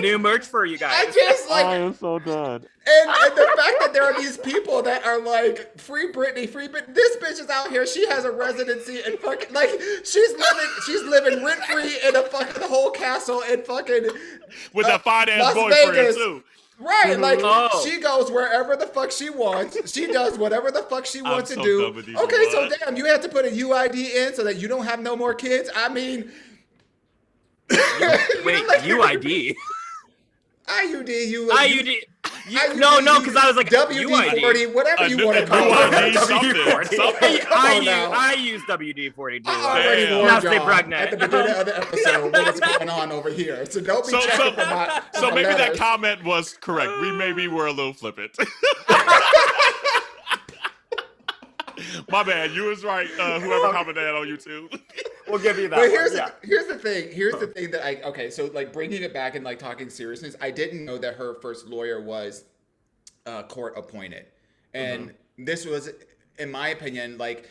new merch for you I guys. just like, I am so done. and the fact that there are these people that are like, free Britney, free Britney. This bitch is out here. She has a residency in fucking, like, she's living rent free in a fucking whole castle in fucking With a fine-ass Las boyfriend, Vegas. too. Right, like Oh. she goes wherever the fuck she wants. She does whatever the fuck she wants so to do. done with you, Okay, so Dawon. damn, you had to put a UID in so that you don't have no more kids. I mean, Wait, UID? IUD, IUD. No, because I was like, WD-40, whatever you want to call it. WD-40, something. Come on now. I use WD-40 too. I already Damn. warned Now stay y'all pregnant. at the beginning of the episode what was going on over here. So don't be checking for my So my maybe that letters. comment was correct. We maybe were a little flippant. My bad. You was right. Whoever commented that on YouTube. We'll give you that. But one, here's yeah. here's the thing. Here's the thing that so like bringing it back and like talking seriousness. I didn't know that her first lawyer was court appointed, and this was, in my opinion, like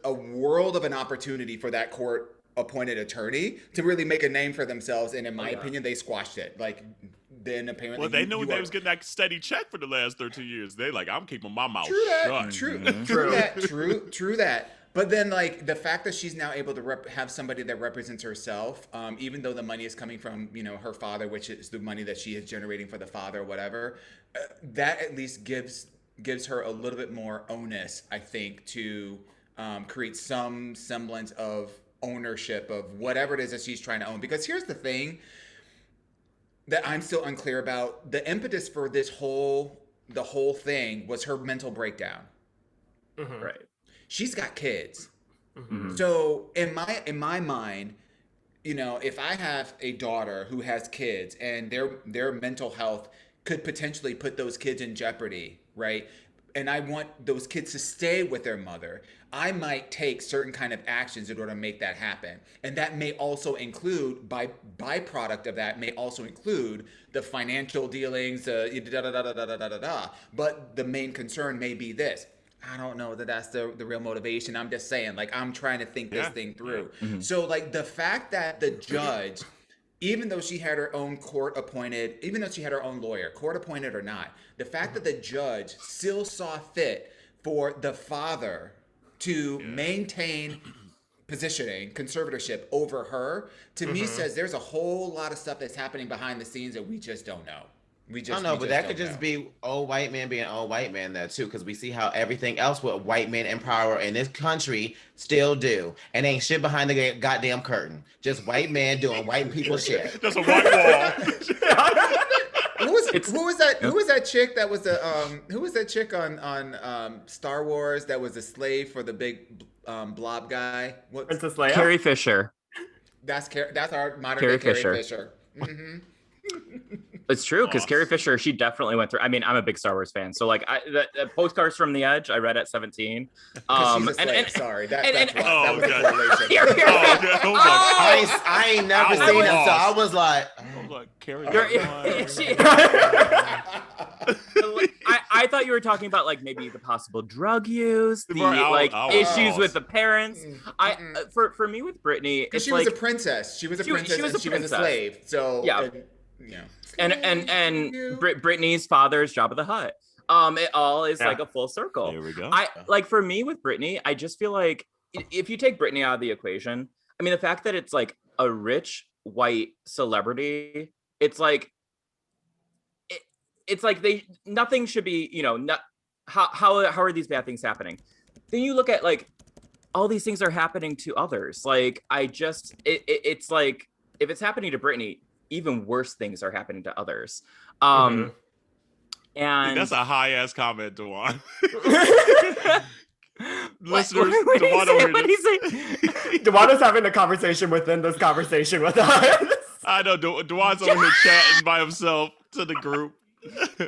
a world of an opportunity for that court appointed attorney to really make a name for themselves. And in my opinion, they squashed it. Like then apparently, Well, they knew they was getting that steady check for the last 13 years. They like, I'm keeping my mouth shut. True that. But then, like, the fact that she's now able to have somebody that represents herself, even though the money is coming from, her father, which is the money that she is generating for the father or whatever, that at least gives her a little bit more onus, I think, to create some semblance of ownership of whatever it is that she's trying to own. Because here's the thing that I'm still unclear about. The impetus for the whole thing was her mental breakdown. Mhm. Right. She's got kids. Mhm. So in my mind, if I have a daughter who has kids and their mental health could potentially put those kids in jeopardy, right? And I want those kids to stay with their mother, I might take certain kind of actions in order to make that happen. And that may also include, byproduct of that may also include the financial dealings, But the main concern may be this. I don't know that that's the real motivation. I'm just saying, like, I'm trying to think this thing through. Mhm. So, like, the fact that the judge, even though she had her own even though she had her own lawyer, court appointed or not, the fact that the judge still saw fit for the father to maintain positioning, conservatorship over her, to me says there's a whole lot of stuff that's happening behind the scenes that we just don't know. I don't know, but that could just be old white man being old white man there too, because we see how everything else with white men in power in this country still do, and ain't shit behind the goddamn curtain. Just white men doing white people shit. That's a white wall. Who was that chick that was who was that chick on Star Wars that was a slave for the big blob guy? What? Princess Leia. Carrie Fisher. That's our modern Carrie day Fisher. Carrie Fisher. Mm-hmm. It's true, because Awesome. Carrie Fisher, she definitely went through. I mean, I'm a big Star Wars fan, so like, the Postcards from the Edge, I read at 17. She's a slave. Sorry, that's why. That Oh, was the God. correlation. You're- Oh, okay. I ain't never I seen was him, so lost. I was like, Carrie. I thought you were talking about like maybe the possible drug use, the Right, I was issues lost. with the parents. For me with Brittany, Because it's she like, was a princess. She was a princess and she was a princess. slave. So Yeah. and Brittany's father's Job of the Hut. It all is like a full circle. There we go. I like, for me with Brittany, I just feel like if you take Brittany out of the equation, I mean, the fact that it's like a rich white celebrity, it's like nothing should be, not how are these bad things happening? Then you look at like all these things are happening to others. Like it's like if it's happening to Brittany, even worse things are happening to others. And That's a high ass comment, Dawon. What Listeners, did he Dawon say? over here. What did he say? Dawon is having a conversation within this conversation with us. I know Dawon's over here chatting by himself to the group.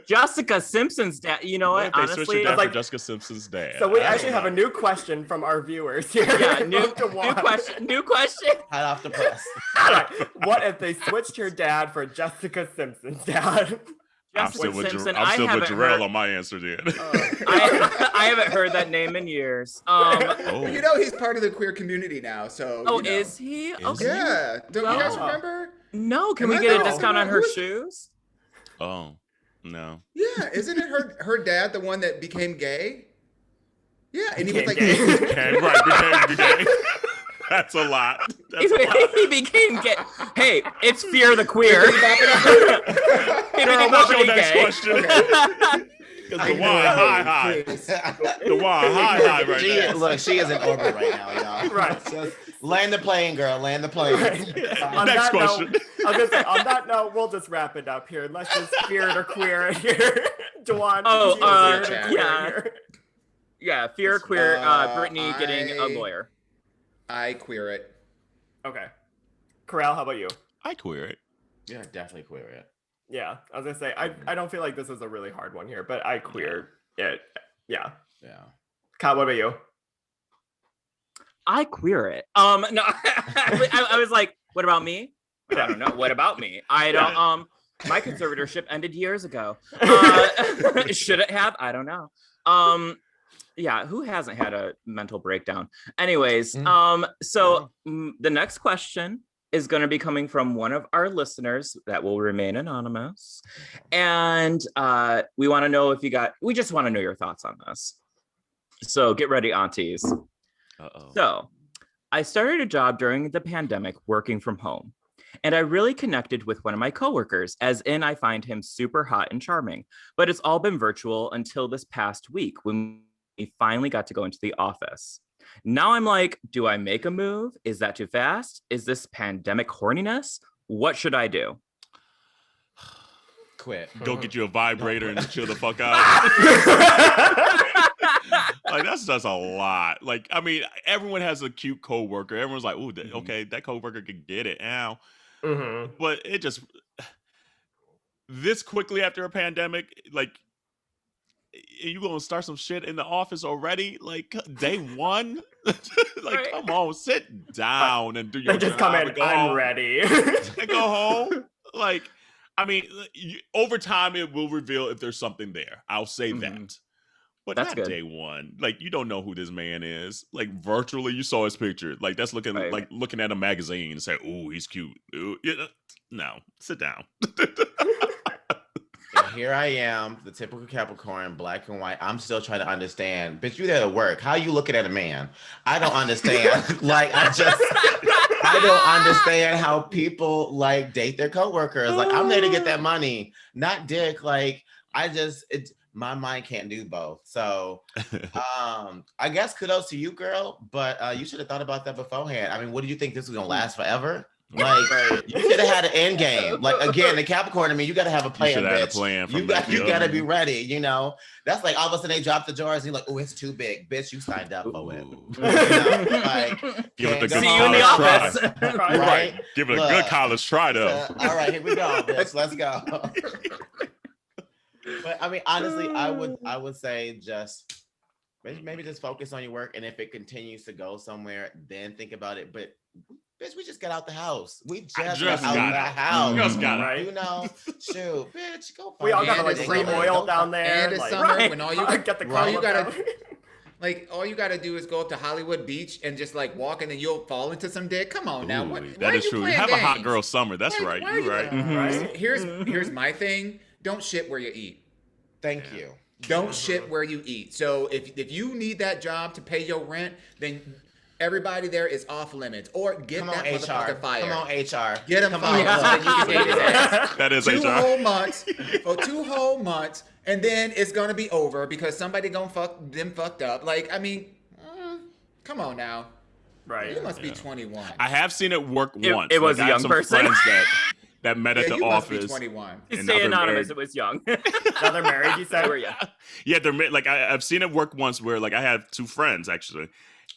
Jessica Simpson's dad. You know What what? if they switch Honestly, it down like- for Jessica Simpson's dad? So we I don't actually have a know. new question from our viewers here. yeah, new Dawon. question. New question. hot off the press. All right. What if they switched her dad for Jessica Simpson's dad? I'm Jessica still with Simpson. I'm still with haven't Jerrell heard- on my answer then. I haven't heard that name in years. Oh. You know, he's part of the queer community now, so. Oh, you know. is he? Okay. Yeah. Don't you guys Oh. remember? No, can Am we I get a wrong? discount on her Who's- shoes? Oh, no. Yeah. Isn't it her dad the one that became gay? Yeah, and he was like, Became gay. Became gay. That's a lot. That's a lot. He became gay. Hey, it's Fear the Queer. Girl, what's your next question? Okay. Because the wine high. Please. The wine high right now. Look, she is in orbit right now, y'all. Right. Just land the plane, girl. Land the plane. On Next that question. Note, I was gonna say, on that note, we'll just wrap it up here. Let's just fear it or queer it here. Dawon, Oh, fear it or queer yeah. it here. Yeah, Fear Queer, Britney getting a lawyer. I queer it. Okay. Kerel, how about you? I queer it. Yeah, definitely queer it. Yeah, I was gonna say, I don't feel like this is a really hard one here, but I queer it. Yeah. Yeah. Kyle, what about you? I queer it. No, I was like, what about me? I don't know. What about me? I don't. My conservatorship ended years ago. Should it have? I don't know. Yeah, who hasn't had a mental breakdown? Anyways, so the next question is going to be coming from one of our listeners that will remain anonymous. And we want to know we just want to know your thoughts on this. So get ready, aunties. Uh-oh. So I started a job during the pandemic working from home. And I really connected with one of my coworkers, as in I find him super hot and charming. But it's all been virtual until this past week when we finally got to go into the office. Now I'm like, do I make a move? Is that too fast? Is this pandemic horniness? What should I do? Quit. Go get you a vibrator and chill the fuck out. Like, that's just a lot. Like, I mean, everyone has a cute coworker. Everyone's like, ooh, okay, that coworker can get it now. Mm-hmm. But it just this quickly after a pandemic, like, you gonna start some shit in the office already? Like, day one? Like, Right. come on, sit down and do your Just job come in, and go I'm home. ready. And go home. Like, I mean, over time it will reveal if there's something there. I'll say that. But That's not good. day one. Like, you don't know who this man is. Like, virtually, you saw his picture. Like, that's looking Right. like looking at a magazine and say, "Ooh, he's cute." Ooh, yeah, no, sit down. And here I am, the typical Capricorn, black and white. I'm still trying to understand. Bitch, you there to work. How you looking at a man? I don't understand. Like, I don't understand how people like date their coworkers. Like, I'm there to get that money, not dick. Like, my mind can't do both. So I guess kudos to you, girl, but you should have thought about that beforehand. I mean, what do you think this was gonna last forever? Like, you should have had an end game. Like, again, the Capricorn, I mean, you gotta have a plan, You should have had a bitch. plan from You gotta be ready, you know? That's like all of a sudden they drop the drawers and you're like, oh, it's too big. Bitch, you signed up for it. Ooh. You know? Like, Give it a can't good go See you in the college office. try. Right. Right? Give it a Look, good college try, though. all right, here we go, bitch. Let's go. But I mean, honestly, I would say just maybe just focus on your work, and if it continues to go somewhere, then think about it. But bitch, we just got out the house. We just got out the house. Just got out. Right. You know, shoot, bitch, go. We all got, got like, like free free oil oil down there. And it's like, summer Right. when all you get the all you car gotta down. like all you gotta do is go up to Hollywood Beach and just like walk, and then you'll fall into some dick. Come on now, Ooh, why that are is you true. You playing have a hot games? girl summer. That's Why- right. why are You're you- right. Right. Here's my thing. Don't shit where you eat. Thank you. Don't shit where you eat. So if you need that job to pay your rent, then everybody there is off limits. Or get Come that on, motherfucker HR. fired. Come on, HR. Get him Come fired on. so that you can date his ass. That is 2 HR. whole months for 2 whole months, and then it's gonna be over because somebody gonna fucked up. Like, I mean, come on now. Right. You must be 21. I have seen it work It- once. it was Like, a I have young some person. friends that met at Yeah, the you must be office. 21. To And stay now they're anonymous, married. it was young. Now they're married, you said? Were ya? Yeah, like I've seen it work once where like I have 2 friends actually,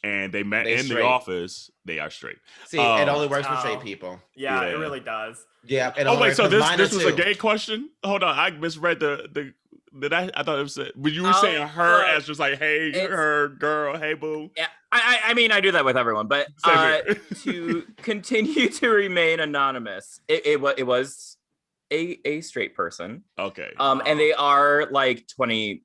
and they met They in straight. the office. They are straight. See, it only works for Oh. straight people. Yeah, Yeah. it really does. Yeah. It Oh only wait, works so 'cause this mine this are was a too. gay question? Hold on, I misread the. Did I thought it was? But you were Oh, saying her look, as just like, hey, it's- her girl, hey boo. Yeah, I mean, I do that with everyone, but Same here. to continue to remain anonymous, it was a straight person. Okay. And they are like 20,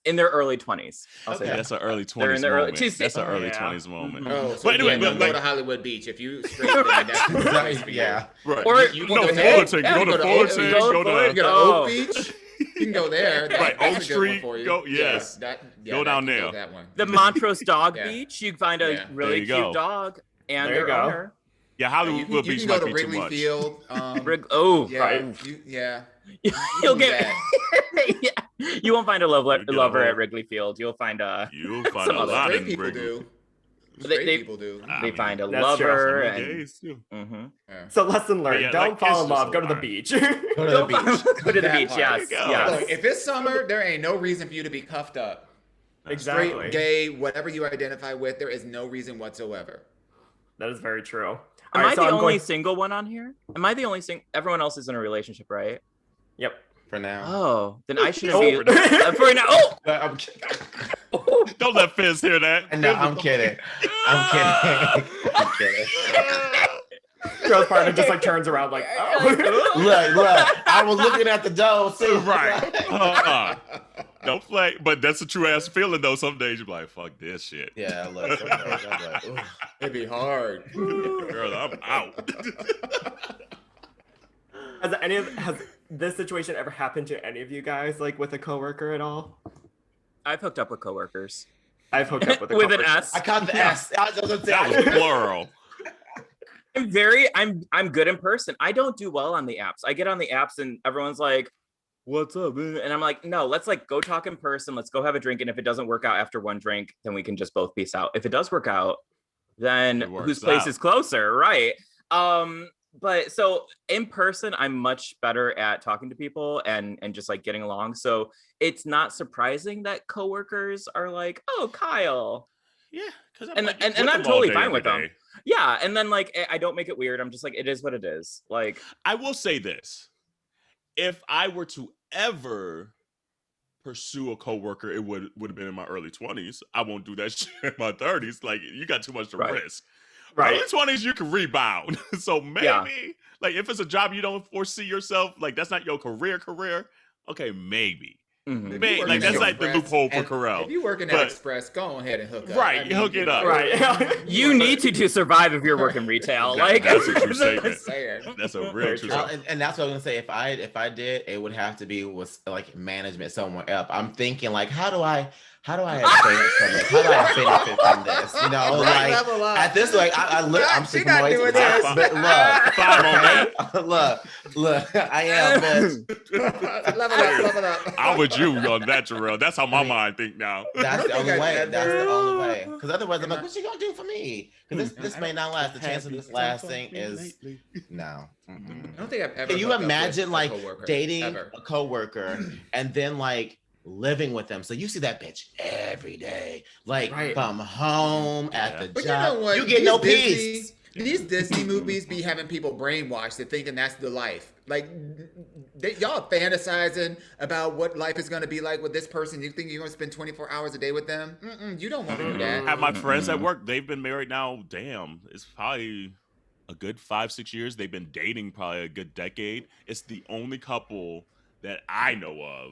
in their early 20s. I'll say That's an early 20s They're in their early- moment. That's an early yeah. 20s moment. Oh, so But anyway, you but go like, to Hollywood Beach if you straight then that's the place for you. Yeah. right. Or- You can no, go to Fullerton. yeah, Go to Fullerton. you Go You to go to Oh. Oak Beach. You can go there. Right, That's Oak a good one Street, for you. go- yes. Go down you can there. That one. the Montrose Dog Yeah. Beach. You can find a Yeah. really There you cute go. dog and There you their go. owner. Yeah, You Hollywood can Beach go might to be too Wrigley much. Field. Yeah, Yeah. Yeah. you'll do get. Yeah. You won't find a lover You get a at whole- Wrigley Field. You'll find You'll find Some a other lot Straight in people Wrigley. do. They- Straight they- people do. I they mean, find a that's true. lover Some and. gays too. Mhm. Yeah. So lesson learned: yeah, don't like, fall it's in just love. a Go to the lie. beach. Go to the Go beach. to the That beach. part. Yes. There you go. Yes. Look, if it's summer, there ain't no reason for you to be cuffed up. Exactly. Straight, gay, whatever you identify with, there is no reason whatsoever. That is very true. Am All I right, so the I'm only going- single one on here? Am I the only single? Everyone else is in a relationship, right? Yep. For now. Oh, then I shouldn't Oh. be. For now. Oh! But Don't let Fizz hear that. no, I'm kidding. I'm kidding. I'm kidding. Girl's partner just like turns around like, oh. Look. I was looking at the door too. Right. Don't play. But that's a true ass feeling though. Some days you're like, fuck this shit. Yeah, look. Some days I'm like, ooh. It'd be hard. Girl, I'm out. Has this situation ever happened to any of you guys, like with a coworker at all? I've hooked up with coworkers I've hooked up with a with an coworker. S. I caught the S. I was gonna say, That was plural. I'm good in person. I don't do well on the apps. I get on the apps and everyone's like, "What's up?" And I'm like, "No, let's like go talk in person. Let's go have a drink. And if it doesn't work out after one drink, then we can just both peace out. If it does work out, then It works whose place out. is closer, right?" But so in person, I'm much better at talking to people and just like getting along. So it's not surprising that coworkers are like, "Oh, Kyle." Yeah, because And I'm totally fine with them. Yeah, and then like I don't make it weird. I'm just like, it is what it is. Like, I will say this: if I were to ever pursue a coworker, it would have been in my early 20s. I won't do that shit in my 30s. Like, you got too much to Right. risk. Right. Early 20s, you can rebound. So maybe, Yeah. like, if it's a job you don't foresee yourself, like that's not your career. Okay, maybe. mhm. If Maybe. you work Like in that's like the Express, loophole for and Kerel. If you working But- at Express, go ahead and hook up. Right, hook it up. Right. You need to survive if you're working retail. That- Like, that's a true statement. Saying. That's a real Very true true. statement. And that's what I was gonna say. If I did, it would have to be with like management somewhere else. I'm thinking like, how do I advance from this? How do I benefit from this? You know, Right, like level up. at this like I look, I'm She super not moist, doing but this. Five on that. look, I am, bitch. level up. I'm with you on that, Jerrell. That's how my mind think now. That's the I don't only think way. I've That's the ever- only way. Because otherwise, I'm like, what's she gonna do for me? Because this I may not last. The chance of this lasting is no. I don't think I've ever. Can you hooked up with imagine a like coworker, dating ever. a coworker and then like living with them? So you see that bitch every day, like Right. from home Yeah. at the But job. you know what? You get These no Disney- peace. These Disney movies be having people brainwashed to thinking that's the life. Like, y'all fantasizing about what life is going to be like with this person. You think you're going to spend 24 hours a day with them? You don't want to do that. Have my friends at work, they've been married now, damn, it's probably a good 5-6 years. They've been dating probably a good decade. It's the only couple that I know of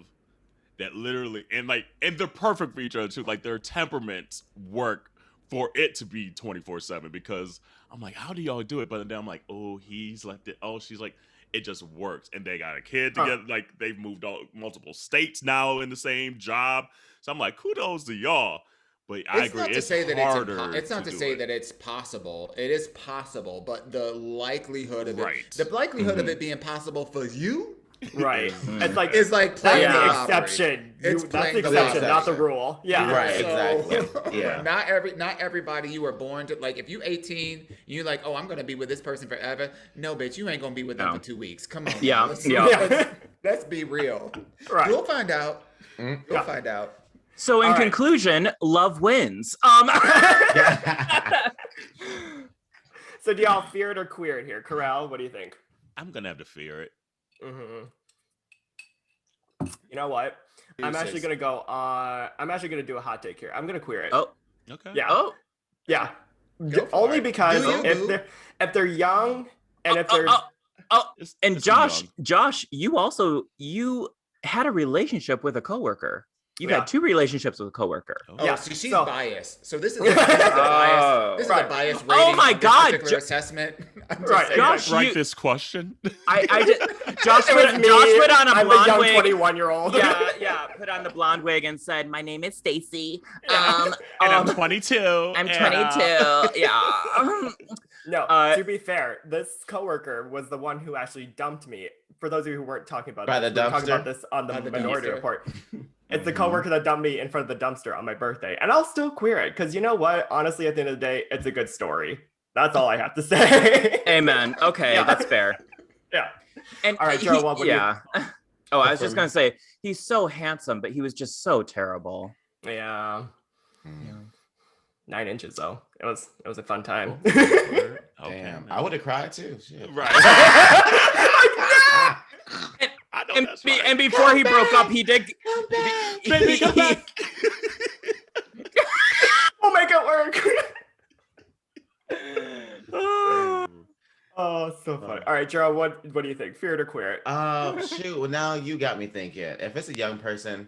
that literally, and they're perfect for each other too. Like their temperaments work for it to be 24/7 because I'm like, how do y'all do it? But then I'm like, oh, he's left it. Oh, she's like, it just works. And they got a kid together. Like they've moved all multiple states now in the same job. So I'm like, kudos to y'all. But I It's agree, not to it's say that harder. it's not to do say it. that it's possible. It is possible, but the likelihood of Right. it, the likelihood of it being possible for you Right. It's like is like that's playing the the lottery. exception. It's That's playing the the exception, lottery. not the rule. Yeah. Right. So, exactly. Yeah. Not everybody you were born to like. If you 18, you're like, oh, I'm gonna be with this person forever. No, bitch, you ain't gonna be with them No. for 2 weeks. Come on. Yeah, now. Let's, yeah. let's be real. Right. You'll find out. Mm. You'll Yeah. find out. So in All right. conclusion, love wins. So do y'all fear it or queer it here? Kerel, what do you think? I'm gonna have to fear it. Mm-hmm. You know what? I'm Deuces. actually gonna go. I'm actually gonna do a hot take here. I'm gonna queer it. Oh, Okay. Yeah. oh, Yeah. Go for Only it. because Do you, boo? if they're young and if they're oh, And it's young. Josh, you had a relationship with a coworker. You've Yeah. had 2 relationships with a coworker. Oh, Yeah, see, she's so- biased. So this is a bias. This is Right. a bias rating. Oh my on this God, particular assessment. I'm just Right, saying. Josh, Write you- this question. I just Josh It was put, me. Josh put on a I'm the blonde young wig. 21-year-old. Yeah, put on the blonde wig and said, "My name is Stacy. And I'm 22. I'm and, 22. Yeah." No, Uh, to be fair, this coworker was the one who actually dumped me. For those of you who weren't talking about By this, the we were talking dumpster? about this on the By the Minority dumpster. Report. It's the coworker that dumped me in front of the dumpster on my birthday. And I'll still queer it, because you know what? Honestly, at the end of the day, it's a good story. That's all I have to say. Amen. Okay, Yeah. that's fair. Yeah. And All right, Jerrell, what would you- yeah. Oh, I was just Affirm. gonna say he's so handsome, but he was just so terrible. Yeah. Mm. 9 inches, though. It was a fun time. Okay, Damn, I would have cried too. Shit. Right. I know And, that's right. and before he broke up, he did. Baby, come back. We'll make it work. Oh, so funny. All right, Jerrell, what do you think? Fear it or queer it? Shoot. Well, now you got me thinking. If it's a young person,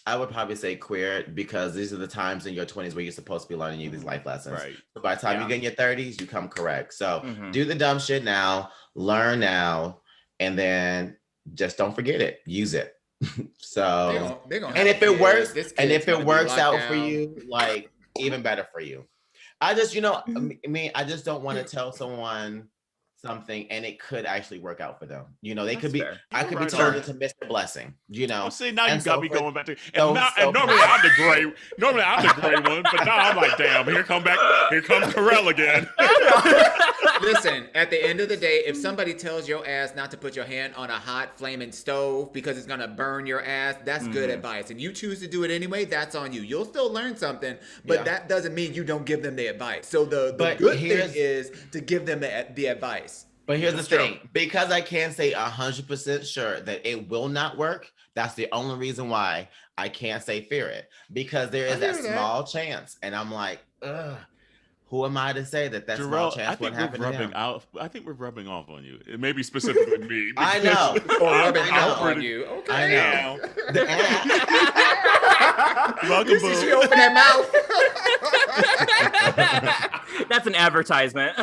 I would probably say queer it, because these are the times in your 20s where you're supposed to be learning you these life lessons. Right. So by the time Yeah. you get in your 30s, you come correct. So Mhm. do the dumb shit now, learn now, and then just don't forget it. Use it. So, They gonna and have if it kids. works, This and kid's if it gonna be works locked out for down. you, like even better for you. I just, I just don't want to tell someone something and it could actually work out for them. They That's could be, fair. I You're could be right turned on. into Mr. Blessing, Oh, see, now you And got so me for- going back to, and, so- now, so and normally for- I'm the gray one, but now I'm like, damn, here comes Kerel again. Listen, at the end of the day, if somebody tells your ass not to put your hand on a hot flaming stove because it's gonna burn your ass, that's good advice. And you choose to do it anyway, that's on you. You'll still learn something, but Yeah. that doesn't mean you don't give them the advice. So the But good thing here's- is to give them the advice. But here's That's the true. thing, because I can't say 100% sure that it will not work, that's the only reason why I can't say fear it, because there I is that hear that. small chance. And I'm like, ugh, who am I to say that small Jerrell, chance I think wouldn't happen to them? I think we're rubbing off on you. It may be specifically me. I know. Or rubbing I out know. on you. Okay. I know. Welcome, You see she boo. open that mouth. That's an advertisement.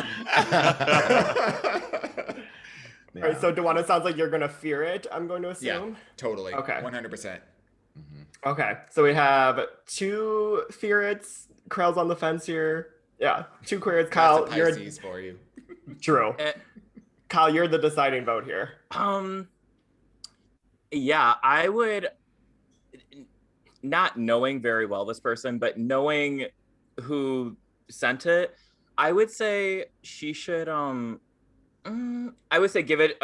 All right, so Dawon, it sounds like you're gonna fear it, I'm going to Yeah, assume. totally. Okay. 100%. Okay, so we have 2 fear it's. Kerel's on the fence here. Yeah, 2 queer it's. Kyle, That's a you're Pisces for you. true. Eh, Kyle, you're the deciding vote here. Yeah, I would, not knowing very well this person, but knowing who sent it, I would say she should I would say give it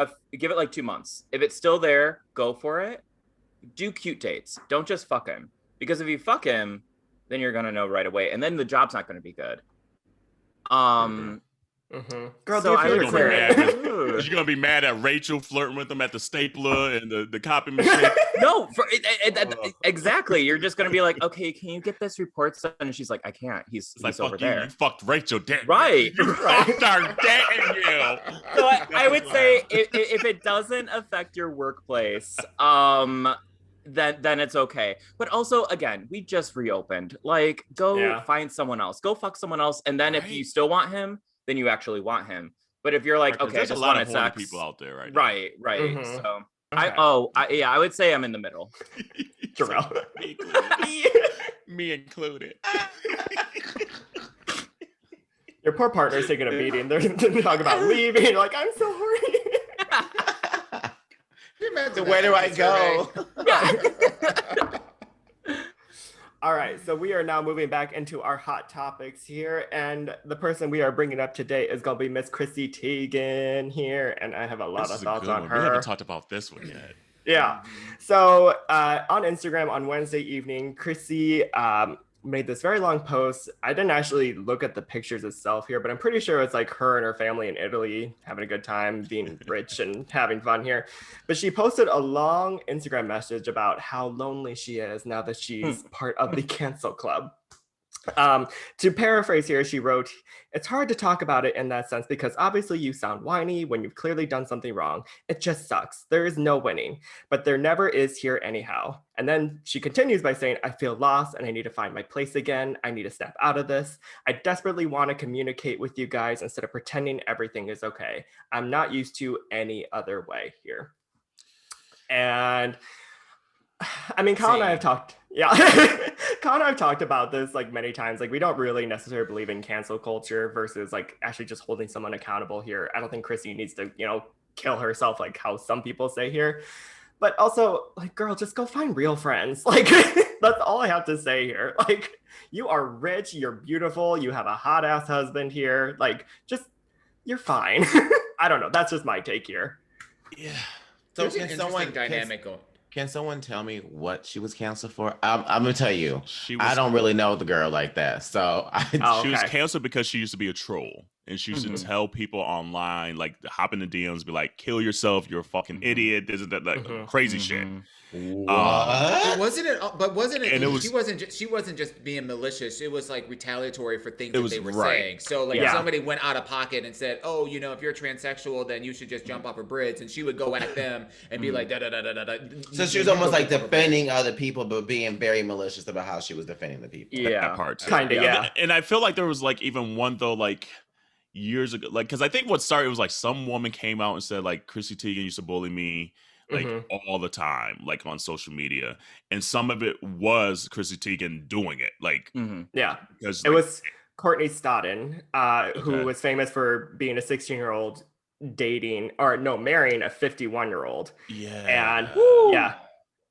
like 2 months. If it's still there, go for it. Do cute dates. Don't just fuck him, because if you fuck him, then you're gonna know right away, and then the job's not gonna be good. Girl, So do I you would fear You're it? gonna be say- mad. You're gonna be mad at Rachel flirting with him at the stapler and the copy machine. No, exactly. You're just gonna be like, okay, can you get this report done? And she's like, I can't. He's It's like, over fuck you, there. you fucked Rachel, damn you. Right. You fucked her, damn you. So I would say if it doesn't affect your workplace, then it's okay. But also, again, we just reopened. Like, go find someone else. Go fuck someone else. And then if you Right. still want him, then you actually want him. But if you're like, Because okay, I there's a just lot wanted of horny sex. people out there right Right. Mhm. So Okay. I would say I'm in the middle. Jerrell. Me included. Me included. Your poor partner's taking a beating. They're talking about leaving. You're like, I'm so horny. Can you imagine So that where do I survey? go? All right, so we are now moving back into our hot topics here, and the person we are bringing up today is going to be Miss Chrissy Teigen here, and I have a lot This of is a thoughts good on one. her. We haven't talked about this one yet. Yeah. So on Instagram on Wednesday evening, Chrissy made this very long post. I didn't actually look at the pictures itself here, but I'm pretty sure it's like her and her family in Italy having a good time, being rich and having fun here. But she posted a long Instagram message about how lonely she is now that she's part of the cancel club. To paraphrase here, she wrote, "It's hard to talk about it in that sense because obviously you sound whiny when you've clearly done something wrong. It just sucks. There is no winning, but there never is here anyhow." And then she continues by saying, "I feel lost and I need to find my place again. I need to snap out of this. I desperately want to communicate with you guys instead of pretending everything is okay. I'm not used to any other way here." And I mean, Kyle and I have talked, Kyle and I have talked about this like many times. Like, we don't really necessarily believe in cancel culture versus like actually just holding someone accountable here. I don't think Chrissy needs to, kill herself like how some people say here. But also, like, girl, just go find real friends. Like, that's all I have to say here. Like, you are rich, you're beautiful, you have a hot ass husband here. Like, just, you're fine. I don't know. That's just my take here. Yeah. So there's an interesting dynamic going. Can someone tell me what she was canceled for? I'm gonna tell you. I don't canceled. really know the girl like that, so She was canceled because she used to be a troll, and she used to tell people online, like, hop in the DMs, be like, "Kill yourself, you're a fucking idiot." This is that, like, crazy shit. What? Wasn't it? But wasn't it? And it was, she wasn't just being malicious. It was like retaliatory for things that they were right. saying. So like if somebody went out of pocket and said, "Oh, if you're transsexual, then you should just jump off a bridge," and she would go at them and be like, "Da da da da da da." So she was almost like defending other people, but being very malicious about how she was defending the people. Yeah, that part too. Kind of, yeah. And I feel like there was like even one though, like years ago, like because I think what started was like some woman came out and said like Chrissy Teigen used to bully me. Like all the time, like on social media, and some of it was Chrissy Teigen doing it, like because it was Courtney Stodden, who was famous for being a 16-year-old marrying a 51-year-old.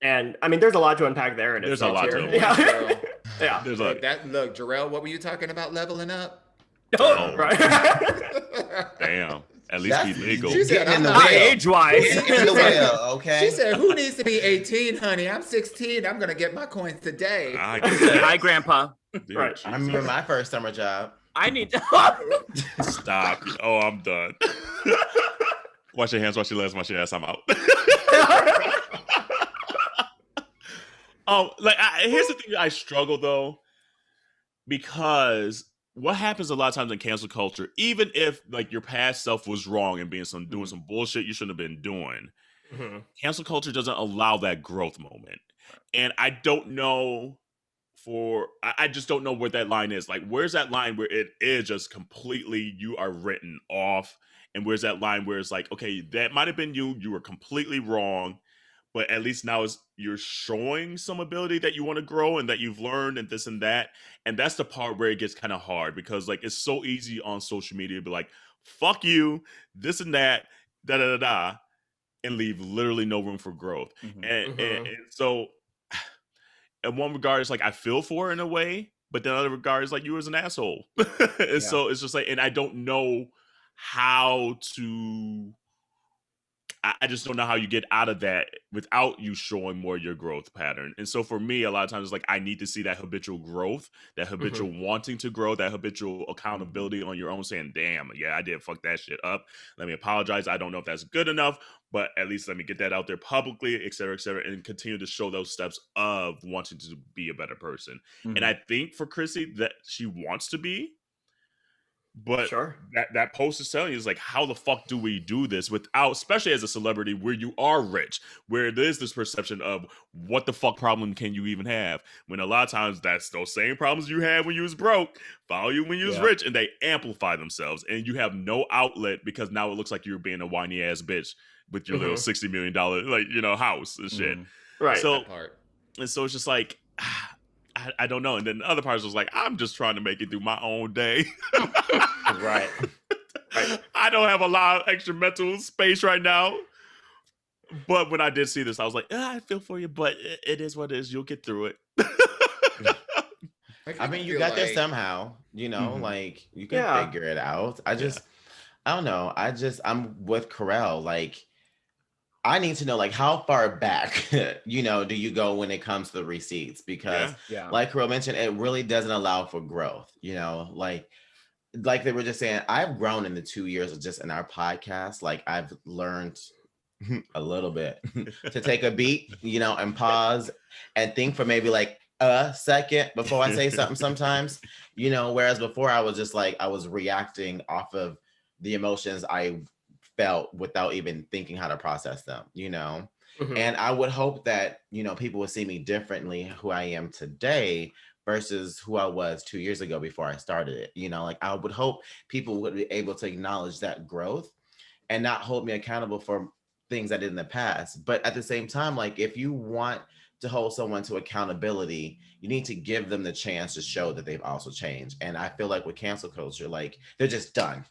And I mean, there's a lot to unpack there. And there's a lot to unpack. Yeah. There's look, Jerrell, what were you talking about leveling up? Oh, right. Damn. At least be legal. She said, I'm not age-wise. In the well, okay? She said, "Who needs to be 18, honey? I'm 16. I'm going to get my coins today." Hi, Grandpa. Dude, right. I remember my first summer job. I need to... Stop. Oh, I'm done. Wash your hands, wash your legs, wash your ass. I'm out. Here's the thing I struggle, though, because... what happens a lot of times in cancel culture, even if like your past self was wrong and doing some bullshit you shouldn't have been doing, cancel culture doesn't allow that growth moment. And I don't know I just don't know where that line is. Like, where's that line where it is just completely you are written off? And where's that line where it's like, okay, that might have been you were completely wrong, but at least now you're showing some ability that you want to grow and that you've learned and this and that. And that's the part where it gets kind of hard because like it's so easy on social media to be like, fuck you, this and that, da da da da, and leave literally no room for growth. And so in one regard, it's like I feel for her in a way, but in other regards, like you was an asshole. And so it's just like, and I don't know how to. I just don't know how you get out of that without you showing more your growth pattern. And so for me, a lot of times it's like, I need to see that habitual growth, that habitual wanting to grow, that habitual accountability on your own saying, damn, yeah, I did fuck that shit up. Let me apologize. I don't know if that's good enough, but at least let me get that out there publicly, et cetera, and continue to show those steps of wanting to be a better person. And I think for Chrissy that she wants to be, but that post is telling you is like, how the fuck do we do this without, especially as a celebrity where you are rich, where there's this perception of what the fuck problem can you even have? When a lot of times that's those same problems you had when you was broke, follow you when you was rich, and they amplify themselves and you have no outlet because now it looks like you're being a whiny ass bitch with your little $60 million, house and shit. Right. So, and so it's just like, I don't know. And then the other part was like, I'm just trying to make it through my own day. Right. I don't have a lot of extra mental space right now. But when I did see this, I was like, I feel for you, but it is what it is. You'll get through it. I mean, you got there somehow, like you can figure it out. I don't know. I'm with Kerel. Like, I need to know, like, how far back, do you go when it comes to the receipts? Because, like Kerel mentioned, it really doesn't allow for growth. Like they were just saying, I've grown in the 2 years of just in our podcast. Like, I've learned a little bit to take a beat, and pause and think for maybe like a second before I say something sometimes, whereas before I was just like, I was reacting off of the emotions I felt without even thinking how to process them, Mhm. And I would hope that, people would see me differently who I am today versus who I was 2 years ago before I started it. Like I would hope people would be able to acknowledge that growth and not hold me accountable for things I did in the past. But at the same time, like if you want to hold someone to accountability, you need to give them the chance to show that they've also changed. And I feel like with cancel culture, like they're just done.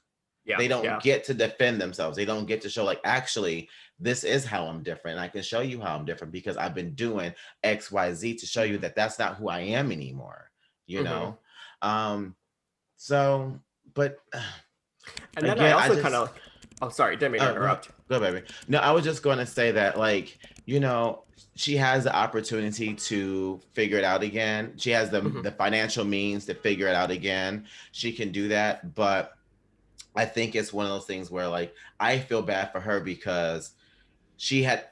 Yeah. They don't get to defend themselves. They don't get to show like, actually, this is how I'm different. And I can show you how I'm different because I've been doing X, Y, Z to show you that that's not who I am anymore, So, but And then again, I also kind of, oh, sorry, didn't mean to interrupt. Go, baby. No, I was just going to say that, like, she has the opportunity to figure it out again. She has the financial means to figure it out again. She can do that, but I think it's one of those things where, like, I feel bad for her because she had,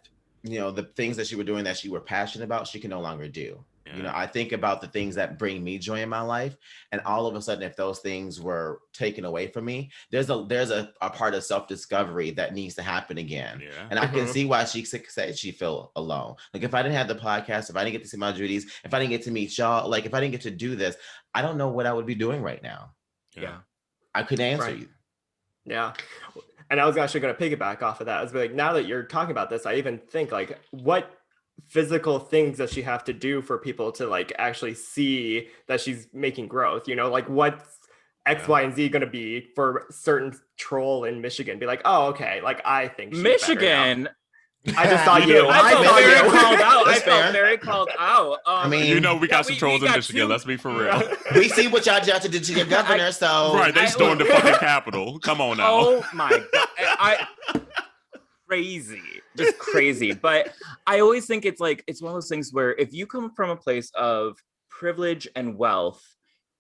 the things that she were doing that she were passionate about, she can no longer do. Yeah. I think about the things that bring me joy in my life, and all of a sudden, if those things were taken away from me, there's a part of self-discovery that needs to happen again. Yeah. And I can see why she said she feel alone. Like if I didn't have the podcast, if I didn't get to see my Judies, if I didn't get to meet y'all, like if I didn't get to do this, I don't know what I would be doing right now. Yeah. I couldn't answer you. Yeah. And I was actually going to piggyback off of that. I was like, now that you're talking about this, I even think like, what physical things does she have to do for people to like actually see that she's making growth? Like what's X, Y, and Z going to be for certain troll in Michigan? Be like, oh, okay. Like I think she's Michigan. I just saw you. I felt saw very you. called out. That's I felt fair. very called out. I mean, we got some trolls in got Michigan. two- Let's be for real. we see what y'all did to your governor, so Right, they stormed the fucking Capitol. Come on now. Oh my god, crazy, just crazy. But I always think it's one of those things where if you come from a place of privilege and wealth,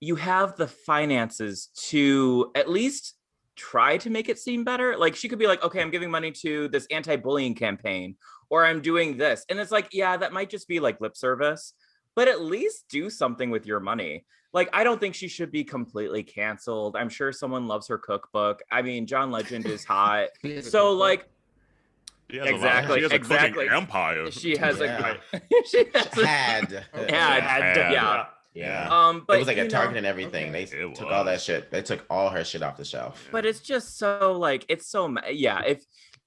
you have the finances to at least try to make it seem better. Like she could be like, okay, I'm giving money to this anti-bullying campaign, or I'm doing this. And it's like, yeah, that might just be like lip service, but at least do something with your money. Like, I don't think she should be completely canceled. I'm sure someone loves her cookbook. I mean, John Legend is hot. So like, She has exactly, she has a cooking empire. she has Yeah. she has a had. yeah. But But it was like you at know, Target and everything. They It took all that was. shit. They took all her shit off the shelf. but it's just so like, it's so yeah.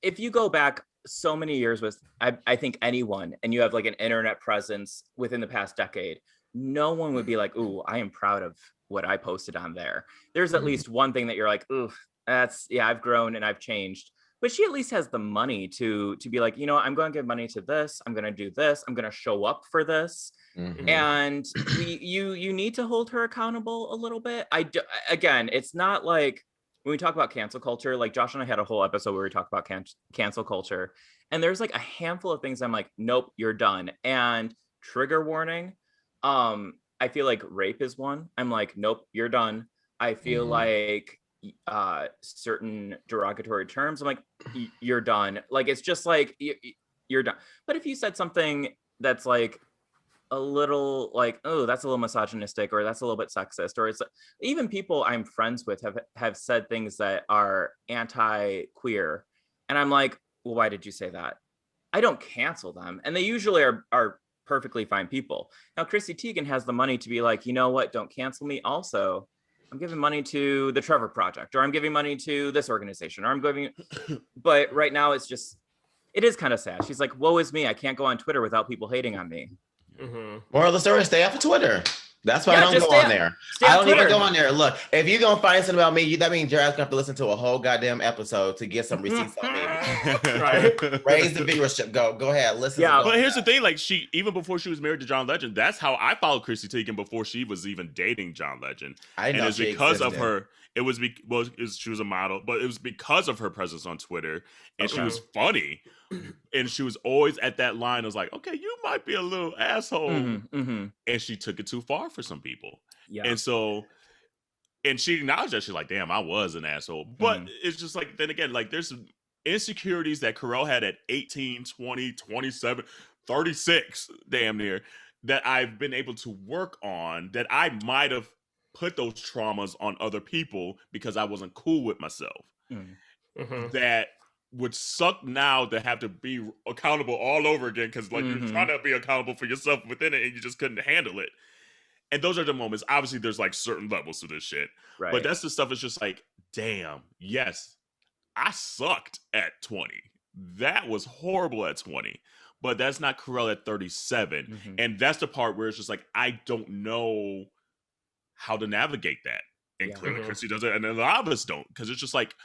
If you go back so many years with I think anyone, and you have like an internet presence within the past decade, no one would be like, ooh, I am proud of what I posted on there. There's at least one thing that you're like, ooh, I've grown and I've changed. But she at least has the money to be like, I'm going to give money to this. I'm going to do this. I'm going to show up for this. Mhm. And you need to hold her accountable a little bit. Again, it's not like when we talk about cancel culture, like Josh and I had a whole episode where we talked about cancel culture, and there's like a handful of things I'm like, nope, you're done. And trigger warning, I feel like rape is one. I'm like, nope, you're done. I feel like certain derogatory terms, I'm like, you're done. Like, it's just like you're done. But if you said something that's like a little like, oh, that's a little misogynistic, or that's a little bit sexist, or it's even people I'm friends with have said things that are anti-queer, and I'm like, well, why did you say that? I don't cancel them, and they usually are perfectly fine people. Now Chrissy Teigen has the money to be like, you know what, don't cancel me. Also, I'm giving money to the Trevor Project, or I'm giving money to this organization, or I'm giving, but right now it is kind of sad. She's like, woe is me, I can't go on Twitter without people hating on me. Moral of the story, stay off of Twitter. That's why Yeah, I don't just go on there. I don't even Twitter. go on there. Look, if you're going to find something about me, that means Jerrell's going to have to listen to a whole goddamn episode to get some receipts on me. Right. Raise the viewership. Go ahead. Listen. Yeah, But here's the thing, like even before she was married to John Legend, that's how I followed Chrissy Teigen before she was even dating John Legend. I And know it's she because of existed. her. It was she was a model, but it was because of her presence on Twitter, and she was funny, and she was always at that line. I was like, okay, you might be a little asshole, and she took it too far for some people. Yeah. And so, and she acknowledged that. She's like, damn, I was an asshole. But it's just like, then again, like there's some insecurities that Kerel had at 18, 20, 27, 36, damn near. that I've been able to work on that I might have put those traumas on other people because I wasn't cool with myself. That would suck now to have to be accountable all over again because like you're trying to be accountable for yourself within it and you just couldn't handle it. And those are the moments. Obviously, there's like certain levels to this shit. Right. But that's the stuff. It's just like, damn, yes, I sucked at 20. That was horrible at 20. But that's not Kerel at 37. And that's the part where it's just like, I don't know how to navigate that. And clearly Chrissy does it. And a lot of us don't. Because it's just like,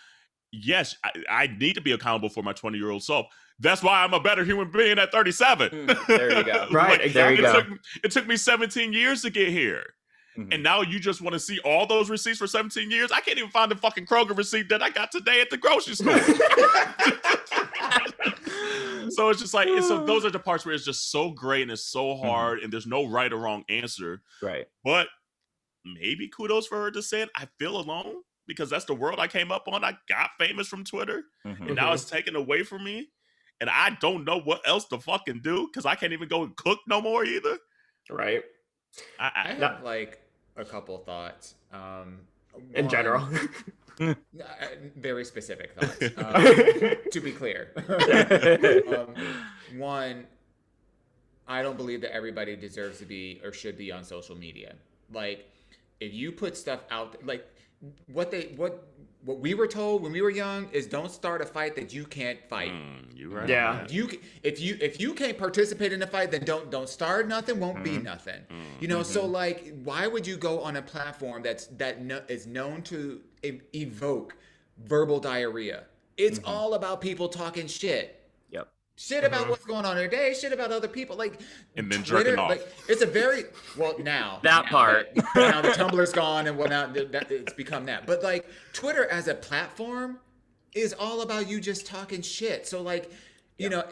yes, I need to be accountable for my 20-year-old self. That's why I'm a better human being at 37. There you go. Right, like, there you go. It took me 17 years to get here. And now you just want to see all those receipts for 17 years? I can't even find the fucking Kroger receipt that I got today at the grocery store. So it's just like, so those are the parts where it's just so great and it's so hard and there's no right or wrong answer. Right. But maybe kudos for her to say it. I feel alone because that's the world I came up on. I got famous from Twitter and now it's taken away from me. And I don't know what else to fucking do because I can't even go and cook no more either. Right. I have like a couple thoughts. In general. Very specific thoughts. To be clear. One, I don't believe that everybody deserves to be or should be on social media. Like, if you put stuff out, like what we were told when we were young is don't start a fight that you can't fight. You're right. Yeah. If you can't participate in a fight, then don't start nothing. Won't be nothing. You know. So like, why would you go on a platform that is known to evoke verbal diarrhea? It's all about people talking shit. Shit about what's going on in their day, shit about other people, like, and then Twitter, jerking off. like, it's a very now part. now the Tumblr's gone and whatnot. It's become that. But like Twitter as a platform is all about you just talking shit. So like, you know,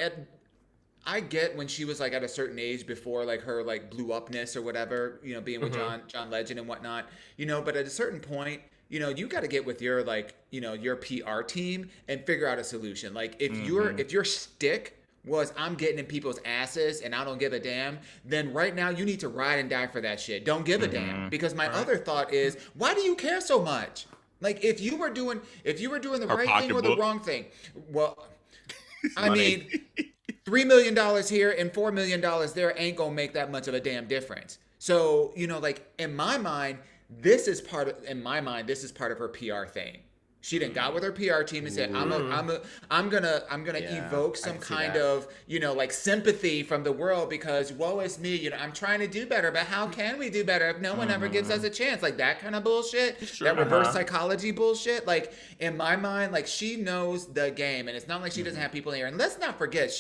I get when she was like at a certain age before like her like blew upness or whatever, you know, being with John Legend and whatnot, you know. But at a certain point, you know, you got to get with your like, you know, your PR team and figure out a solution. Like if your stick was I'm getting in people's asses and I don't give a damn, then right now you need to ride and die for that shit. Don't give a damn. Because my other thought is, why do you care so much? Like if you were doing the right thing or the wrong thing, well, I mean, $3 million here and $4 million there ain't gonna make that much of a damn difference. So, you know, like in my mind, this is part of her PR thing. She done got with her PR team and said, I'm gonna evoke some kind of, you know, like sympathy from the world because woe is me, you know, I'm trying to do better, but how can we do better if no one ever gives us a chance? Like that kind of bullshit, that reverse psychology bullshit. Like in my mind, like she knows the game and it's not like she doesn't have people in here. And let's not forget,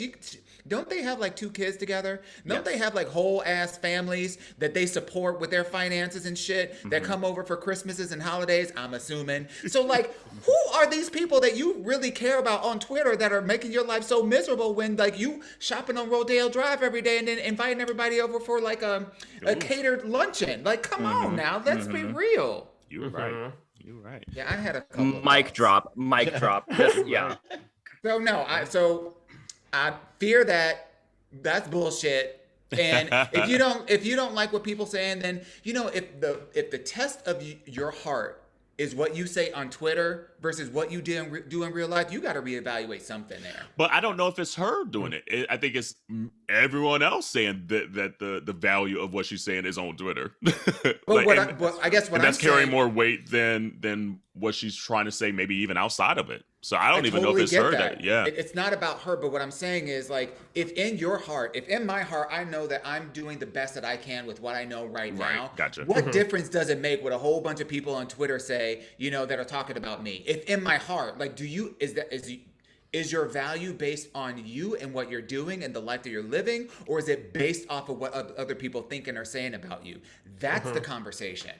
don't they have like 2 kids together? Don't they have like whole ass families that they support with their finances and shit that come over for Christmases and holidays? I'm assuming. So like, who are these people that you really care about on Twitter that are making your life so miserable when like you shopping on Rodale Drive every day and then inviting everybody over for like a catered luncheon? Like, come on now, let's be real. You're right. You're right. Yeah, I had a couple. Mic drop. Yeah. So no, I fear that's bullshit. And if you don't like what people saying, then you know if the test of your heart is what you say on Twitter versus what you do in real life, you got to reevaluate something there. But I don't know if it's her doing it. I think it's everyone else saying that the value of what she's saying is on Twitter. I guess that's carrying more weight than what she's trying to say, maybe even outside of it. So I don't even know if it's her. It's not about her, but what I'm saying is like, if in my heart, I know that I'm doing the best that I can with what I know right now. Gotcha. What difference does it make what a whole bunch of people on Twitter say, you know, that are talking about me? If in my heart, like, is your value based on you and what you're doing and the life that you're living, or is it based off of what other people think and are saying about you? That's the conversation.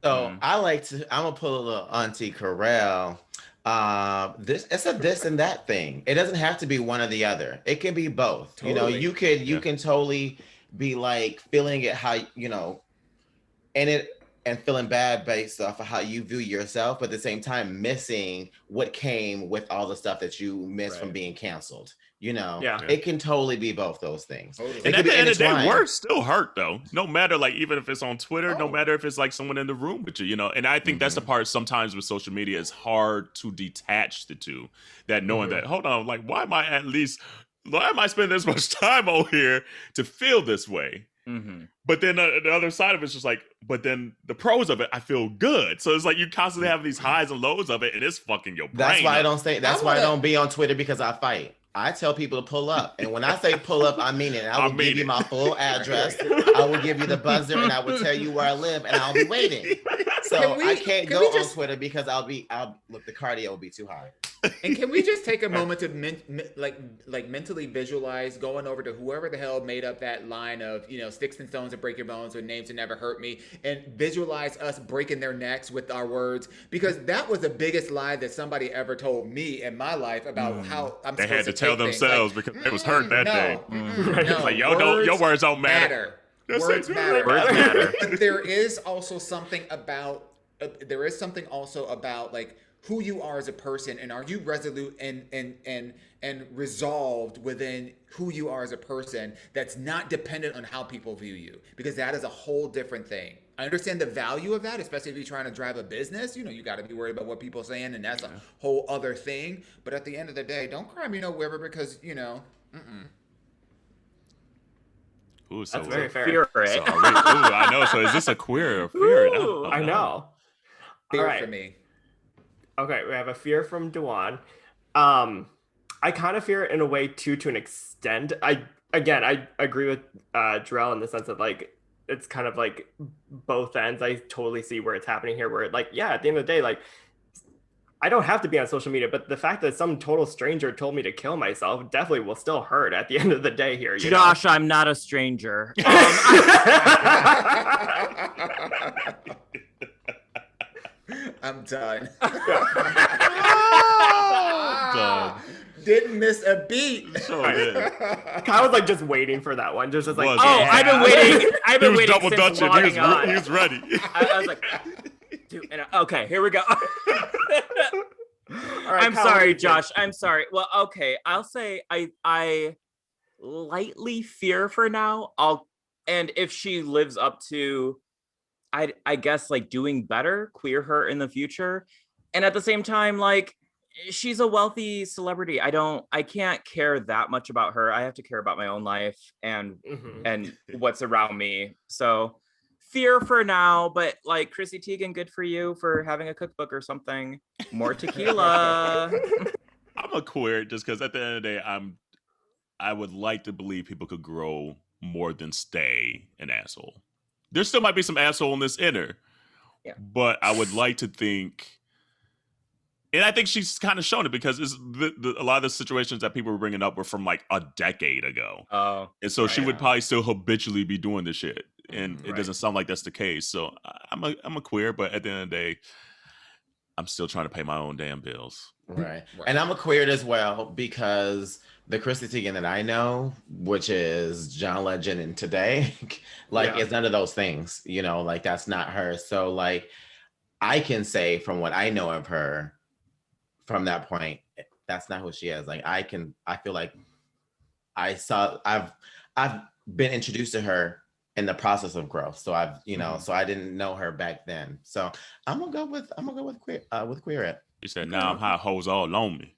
So I'm gonna pull a little Auntie Kerel. It's a this and that thing. It doesn't have to be one or the other. It can be both. Totally. You know, you can totally be like feeling it how, you know, and and feeling bad based off of how you view yourself, but at the same time missing what came with all the stuff that you missed from being canceled. You know, it can totally be both those things. And at the end of the day, words still hurt though. No matter, like, even if it's on Twitter, no matter if it's like someone in the room with you, you know. And I think that's the part sometimes with social media, it's hard to detach the two. That knowing that, hold on, like, why am I spending this much time on here to feel this way? But then the other side of it's just like, but then the pros of it, I feel good. So it's like you constantly have these highs and lows of it, and it's fucking your brain. That's why I don't say. That's why I don't be on Twitter, because I fight. I tell people to pull up, and when I say pull up, I mean it. I will give you my full address. I will give you the buzzer, and I will tell you where I live, and I'll be waiting. So I can't go on Twitter because look, the cardio will be too high. And can we just take a moment to mentally visualize going over to whoever the hell made up that line of, you know, sticks and stones and break your bones with names that never hurt me, and visualize us breaking their necks with our words, because that was the biggest lie that somebody ever told me in my life about how I'm they supposed had to tell themselves because it was hurt that day. No, like, your words don't matter. Words matter. Words matter. But there is also something about like who you are as a person, and are you resolute and resolved within who you are as a person, that's not dependent on how people view you, because that is a whole different thing. I understand the value of that, especially if you're trying to drive a business. You know, you got to be worried about what people are saying, and that's a whole other thing. But at the end of the day, don't cry me no river, because, you know, Ooh, so that's very fair. Fear it. So I know. So is this a queer or fear? I know. Fear for me. Okay, we have a fear from Dawon. I kind of fear it in a way too, to an extent. I agree with Jerrell in the sense of, like, it's kind of like both ends. I totally see where it's happening here, where, like, yeah, at the end of the day, like, I don't have to be on social media, but the fact that some total stranger told me to kill myself definitely will still hurt at the end of the day here. Josh, I'm not a stranger. I'm done. Done. Didn't miss a beat. Sure did. Kyle was like just waiting for that one. Just like, I've been waiting. I've been waiting double since dutching. logging on. He was ready. I was like, dude, okay, here we go. all right, I'm Kyle, sorry, Josh. I'm sorry. Well, okay, I'll say I lightly fear for now. And if she lives up to, I guess, like, doing better, queer her in the future. And at the same time, like, she's a wealthy celebrity. I can't care that much about her. I have to care about my own life and what's around me. So fear for now, but, like, Chrissy Teigen, good for you for having a cookbook or something. More tequila. I'm a queer just because at the end of the day, I would like to believe people could grow more than stay an asshole. There still might be some assholeness in her, but I would like to think, and I think she's kind of shown it, because it's a lot of the situations that people were bringing up were from like a decade ago. Oh, and so she would probably still habitually be doing this shit, and it doesn't sound like that's the case. So I'm a queer, but at the end of the day, I'm still trying to pay my own damn bills. Right. And I'm a queer as well, because the Chrissy Teigen that I know, which is John Legend and today, like, it's none of those things, you know, like, that's not her. So, like, I can say from what I know of her from that point, that's not who she is. Like, I feel like I've been introduced to her in the process of growth. So I've, you know, so I didn't know her back then. So I'm gonna go with queer it. She said, now I'm hot hoes all on me.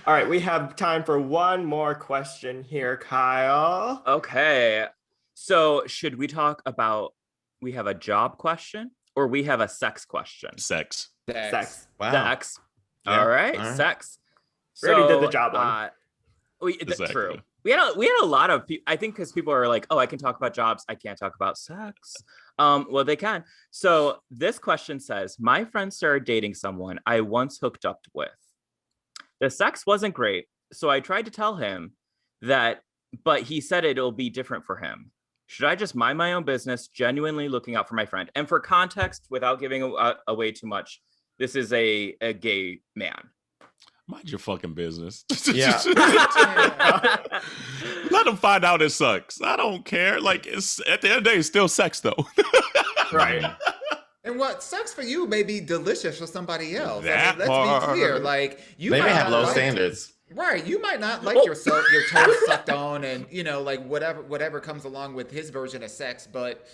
All right, we have time for one more question here, Kyle. Okay. So should we talk about, we have a job question or we have a sex question? Sex. Wow. Sex. Yeah. All right. Sex. We already did the job one. That's true. We had a lot of people, I think, because people are like, oh, I can talk about jobs, I can't talk about sex. Well, they can. So this question says, my friend started dating someone I once hooked up with. The sex wasn't great, so I tried to tell him that, but he said it'll be different for him. Should I just mind my own business, genuinely looking out for my friend? And for context, without giving away too much, this is a gay man. Mind your fucking business. Yeah. Let them find out it sucks. I don't care. Like, it's at the end of the day, it's still sex, though. Right. And what sucks for you may be delicious for somebody else. That let's part. be clear. Like you They might may have not low like- standards. Right. You might not like your toes sucked on and, you know, like whatever comes along with his version of sex, but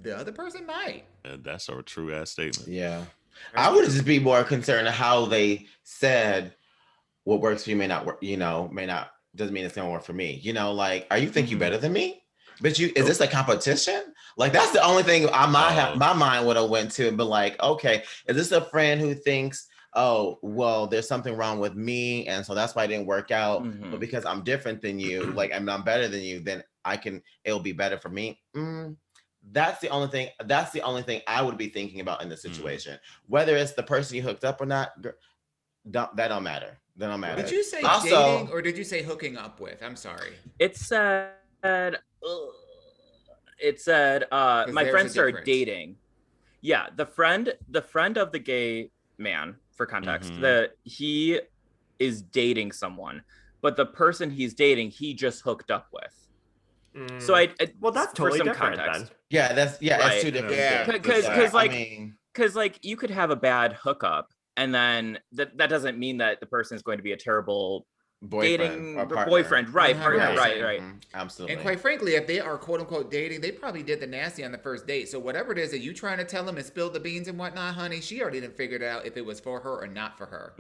the other person might. And that's a true ass statement. Yeah. I would just be more concerned how they said what works for you may not work, doesn't mean it's gonna work for me. You know, like, are you think you better than me? But is this a competition? Like, that's the only thing my mind would have went to and be like, okay, is this a friend who thinks, oh, well, there's something wrong with me, and so that's why it didn't work out. But because I'm different than you, like, I'm better than you, then it'll be better for me. That's the only thing I would be thinking about in this situation. Whether it's the person you hooked up or not, that don't matter. That don't matter. Did you say Also, dating or did you say hooking up with? I'm sorry. It said, my there's friends a started difference. dating. Yeah, the friend of the gay man, for context, that he is dating someone, but the person he's dating, he just hooked up with. So well, that's totally for some different context. then. yeah, that's Right. two different Yeah. things. Because I like, mean, like you could have a bad hookup, and then that doesn't mean that the person is going to be a terrible dating or partner. boyfriend, right? Partner, Right. right. Absolutely. And quite frankly, if they are quote unquote dating, they probably did the nasty on the first date. So whatever it is that you trying to tell them and spill the beans and whatnot, honey, she already didn't figure it out if it was for her or not for her.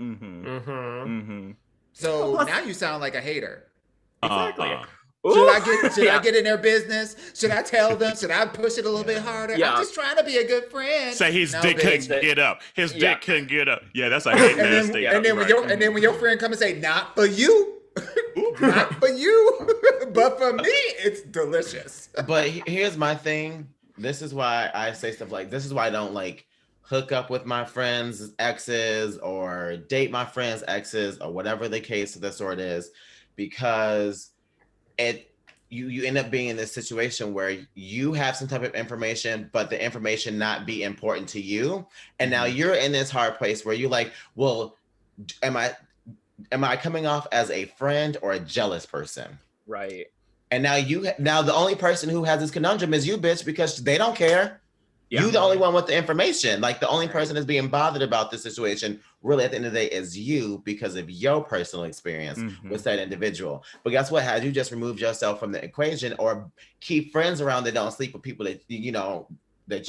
So Well, plus- now you sound like a hater. Exactly. Should I get in their business? Should I tell them? Should I push it a little bit harder? Yeah. I'm just trying to be a good friend. Say his No, dick bitch. couldn't get up. His Yeah. dick couldn't get up. Yeah, that's a hate And then, ass statement. and then when your friend come and say, "Not for you, not for you, but for me, it's delicious." But here's my thing. This is why I say stuff like this is why I don't like hook up with my friends' exes or date my friends' exes or whatever the case of the sort is, because you end up being in this situation where you have some type of information, but the information not be important to you. And now you're in this hard place where you're like, well, am I coming off as a friend or a jealous person? Right. And now the only person who has this conundrum is you, bitch, because they don't care. Yeah. You the only one with the information. Like, the only person that's being bothered about this situation really at the end of the day is you, because of your personal experience with that individual. But guess what? Had you just removed yourself from the equation or keep friends around that don't sleep with people that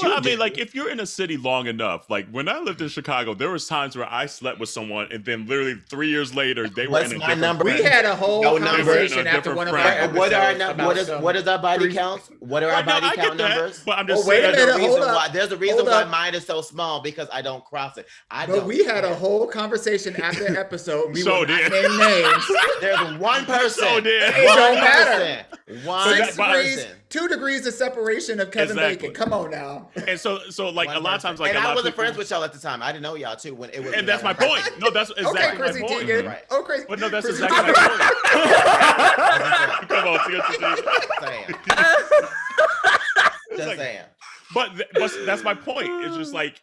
Well, I mean, like, if you're in a city long enough, like when I lived in Chicago, there was times where I slept with someone, and then literally 3 years later, they were What's in a my different number? We friend. had a whole No number. conversation In a after one of our different What are episodes about some- what is our body counts? What are our Right, no, body I get count that, numbers? but I'm just Oh, wait a saying. minute. Hold up. There's a reason Hold why up. mine is so small, because I don't cross it. But we had a whole conversation after the episode. We So will not did. name names. There's one person. So did. It don't matter. One 6 degrees, person. 2 degrees of separation of Kevin Exactly. Bacon. Come on now. And so like One a lot of person. times, like and a I lot of wasn't people, friends with y'all at the time. I didn't know y'all too when it was. and that's my point. No, that's exactly Okay, Chrissy my point. Teigen. Right. Oh, Chrissy. But no, that's Chrissy exactly Teigen. my point. Come on, see. saying. Just like- saying. But that's my point. It's just like,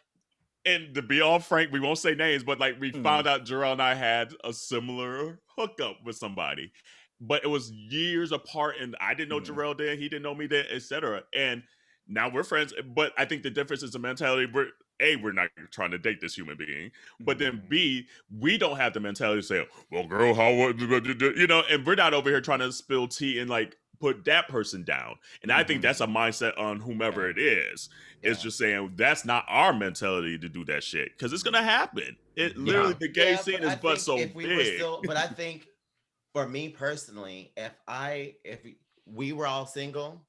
and to be all frank, we won't say names, but like we found out Jerrell and I had a similar hookup with somebody, but it was years apart, and I didn't know Jerrell then, he didn't know me then, etc. And now we're friends. But I think the difference is the mentality. We're not trying to date this human being, but then B, we don't have the mentality to say, well, girl, how and we're not over here trying to spill tea and like put that person down. And I think that's a mindset on whomever it is. It's just saying that's not our mentality to do that shit, because it's gonna happen. It literally, the gay scene is but so big. But I think for me personally, if we were all single,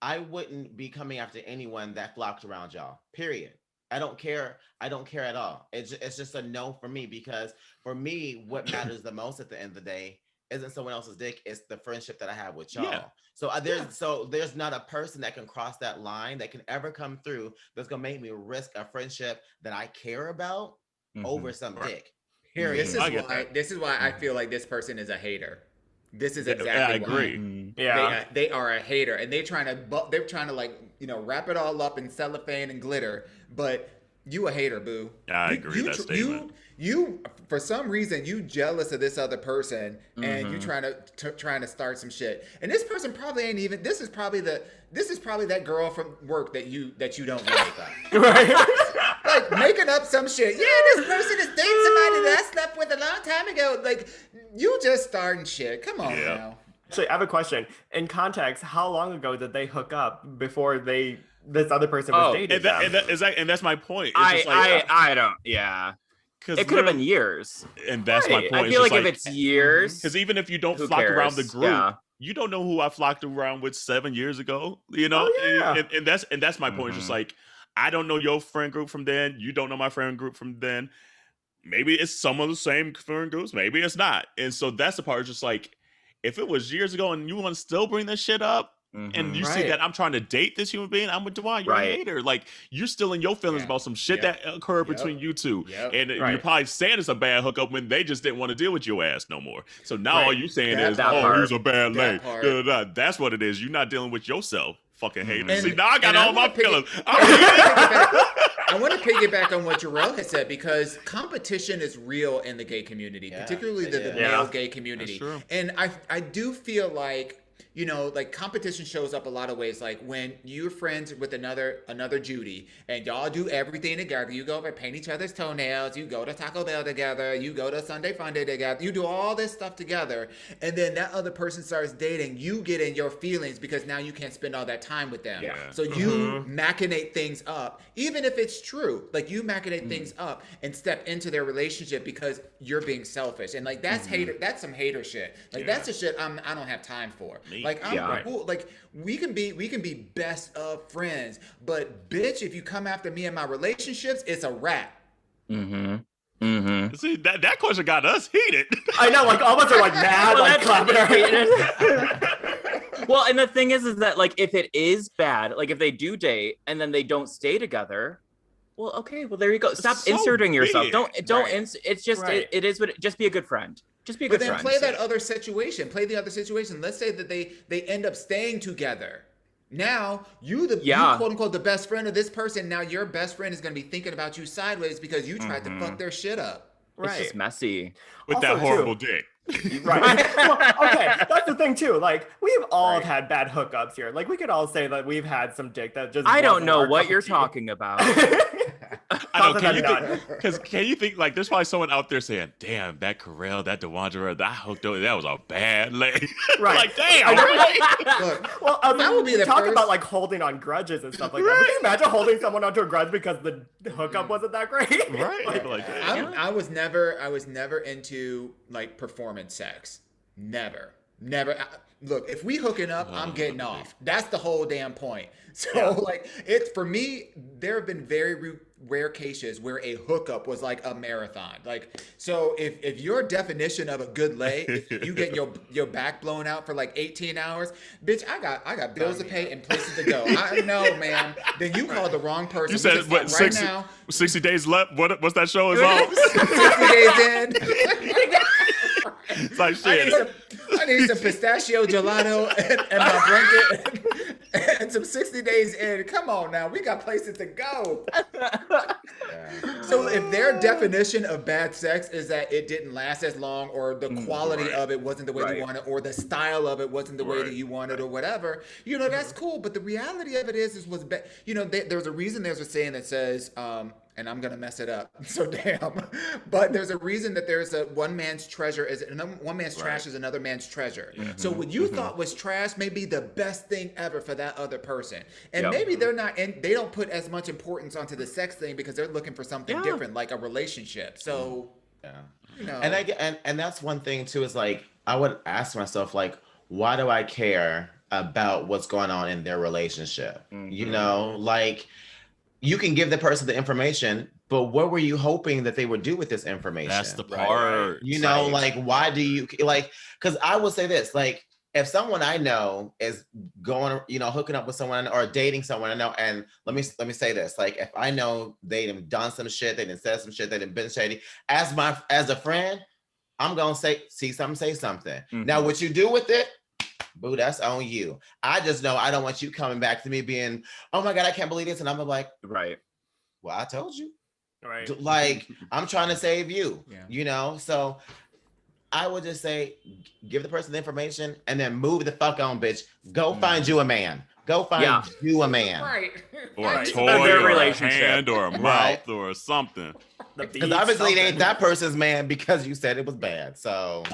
I wouldn't be coming after anyone that flocked around y'all. Period. I don't care. I don't care at all. It's just a no for me, because for me, what matters the most at the end of the day isn't someone else's dick. It's the friendship that I have with y'all. Yeah. So there's not a person that can cross that line that can ever come through that's gonna make me risk a friendship that I care about over some dick. Period. This is why I feel like this person is a hater. This is exactly I why. agree. Yeah. They are a hater, and they're trying to like, wrap it all up in cellophane and glitter. But you a hater, boo. I agree with that statement. you for some reason you jealous of this other person and you trying to start some shit. And this person probably ain't even. This is probably that girl from work that you don't like. Right. Like making up some shit. Yeah, this person is dating somebody that I slept with a long time ago. Like you just starting shit. Come on now. Actually, I have a question. In context, how long ago did they hook up before this other person was dating them? And that's my point. I don't. Yeah. It could have been years. And that's my point. I feel like if it's years, because even if you don't flock around the group, you don't know who I flocked around with 7 years ago. You know, and that's my point. It's just like, I don't know your friend group from then. You don't know my friend group from then. Maybe it's some of the same friend groups. Maybe it's not. And so that's the part. It's just like, if it was years ago and you want to still bring this shit up, and you see that I'm trying to date this human being, I'm with Dawon. You're a hater. Like, you're still in your feelings about some shit that occurred between you two. And you're probably saying it's a bad hookup when they just didn't want to deal with your ass no more. So now all you're saying is, he's a bad lady. That's what it is. You're not dealing with yourself. Fucking hater. See, now I got all my feelings. I want to piggyback on what Jerrell has said, because competition is real in the gay community, particularly the male gay community. And I do feel like, you know, like competition shows up a lot of ways. Like when you're friends with another Judy and y'all do everything together, you go over and paint each other's toenails, you go to Taco Bell together, you go to Sunday Funday together, you do all this stuff together, and then that other person starts dating, you get in your feelings because now you can't spend all that time with them. So you machinate things up, even if it's true. Like you machinate things up and step into their relationship because you're being selfish. And like that's hater. That's some hater shit. Like that's the shit I don't have time for. Like I'm cool. Like we can be best of friends, but bitch, if you come after me and my relationships, it's a wrap. See, that question got us heated. I know, like all of us are like mad, like clapping our hands. Well, and the thing is that like if it is bad, like if they do date and then they don't stay together, well, okay, well there you go. Stop inserting yourself. Don't. It's just it is what. Just be a good friend. Just be a good friend. But then play that other situation. Play the other situation. Let's say that they end up staying together. Now you quote unquote the best friend of this person. Now your best friend is going to be thinking about you sideways because you tried to fuck their shit up. Right. It's just messy with also, that horrible dick. Right. Well, okay, that's the thing too. Like we've all had bad hookups here. Like we could all say that we've had some dick that just. I don't know what you're talking about. I know. Can you think like there's probably someone out there saying, "Damn, that Kerel, that Dawon, that hooked up, that was a bad lady." Right. Like, damn. Look, well, that would be the talk about like holding on grudges and stuff like that. Can you imagine holding someone onto a grudge because the hookup wasn't that great? Right. I was never into like performance sex. Never. Look, if we hooking up, I'm getting off. That's the whole damn point. So like it's for me, there have been very rare cases where a hookup was like a marathon. Like, so if your definition of a good lay, you get your back blown out for like 18 hours, bitch, I got bills to pay and places to go. I know, man. Then you called the wrong person. You said what, 60 days left? What's that show is on? 60 days in. It's like shit. I need some pistachio gelato and my blanket and some 60 days in. Come on now, we got places to go. So if their definition of bad sex is that it didn't last as long, or the quality of it wasn't the way you wanted, or the style of it wasn't the way that you wanted, or whatever, you know, that's cool. But the reality of it is was bad. You know, there's a reason. There's a saying that says, and I'm gonna mess it up, so damn. But there's a reason that there's a one man's treasure is one man's trash is another man's treasure. So what you thought was trash may be the best thing ever for that other person, and maybe they're not, and they don't put as much importance onto the sex thing because they're looking for something different, like a relationship. So you know, and that's one thing too. Is like I would ask myself, like, why do I care about what's going on in their relationship? You know, like. You can give the person the information, but what were you hoping that they would do with this information? That's the part. You know, like, why do you, like, because I will say this, like, if someone I know is going, you know, hooking up with someone or dating someone I know, and let me say this, like, if I know they done done some shit, they done said some shit, they done been shady, as a friend, I'm going to see something, say something. Now, what you do with it, boo, that's on you. I just know I don't want you coming back to me being, oh my God, I can't believe this. And I'm like, right. Well, I told you. Right. Like, I'm trying to save you, Yeah. you know? So I would just say, give the person the information and then move the fuck on, bitch. Go find you a man. Go find you a man. Right. Or a Right. toy, Their or a relationship. hand, or a Right. mouth, or something. Because obviously it ain't that person's man because you said it was bad. So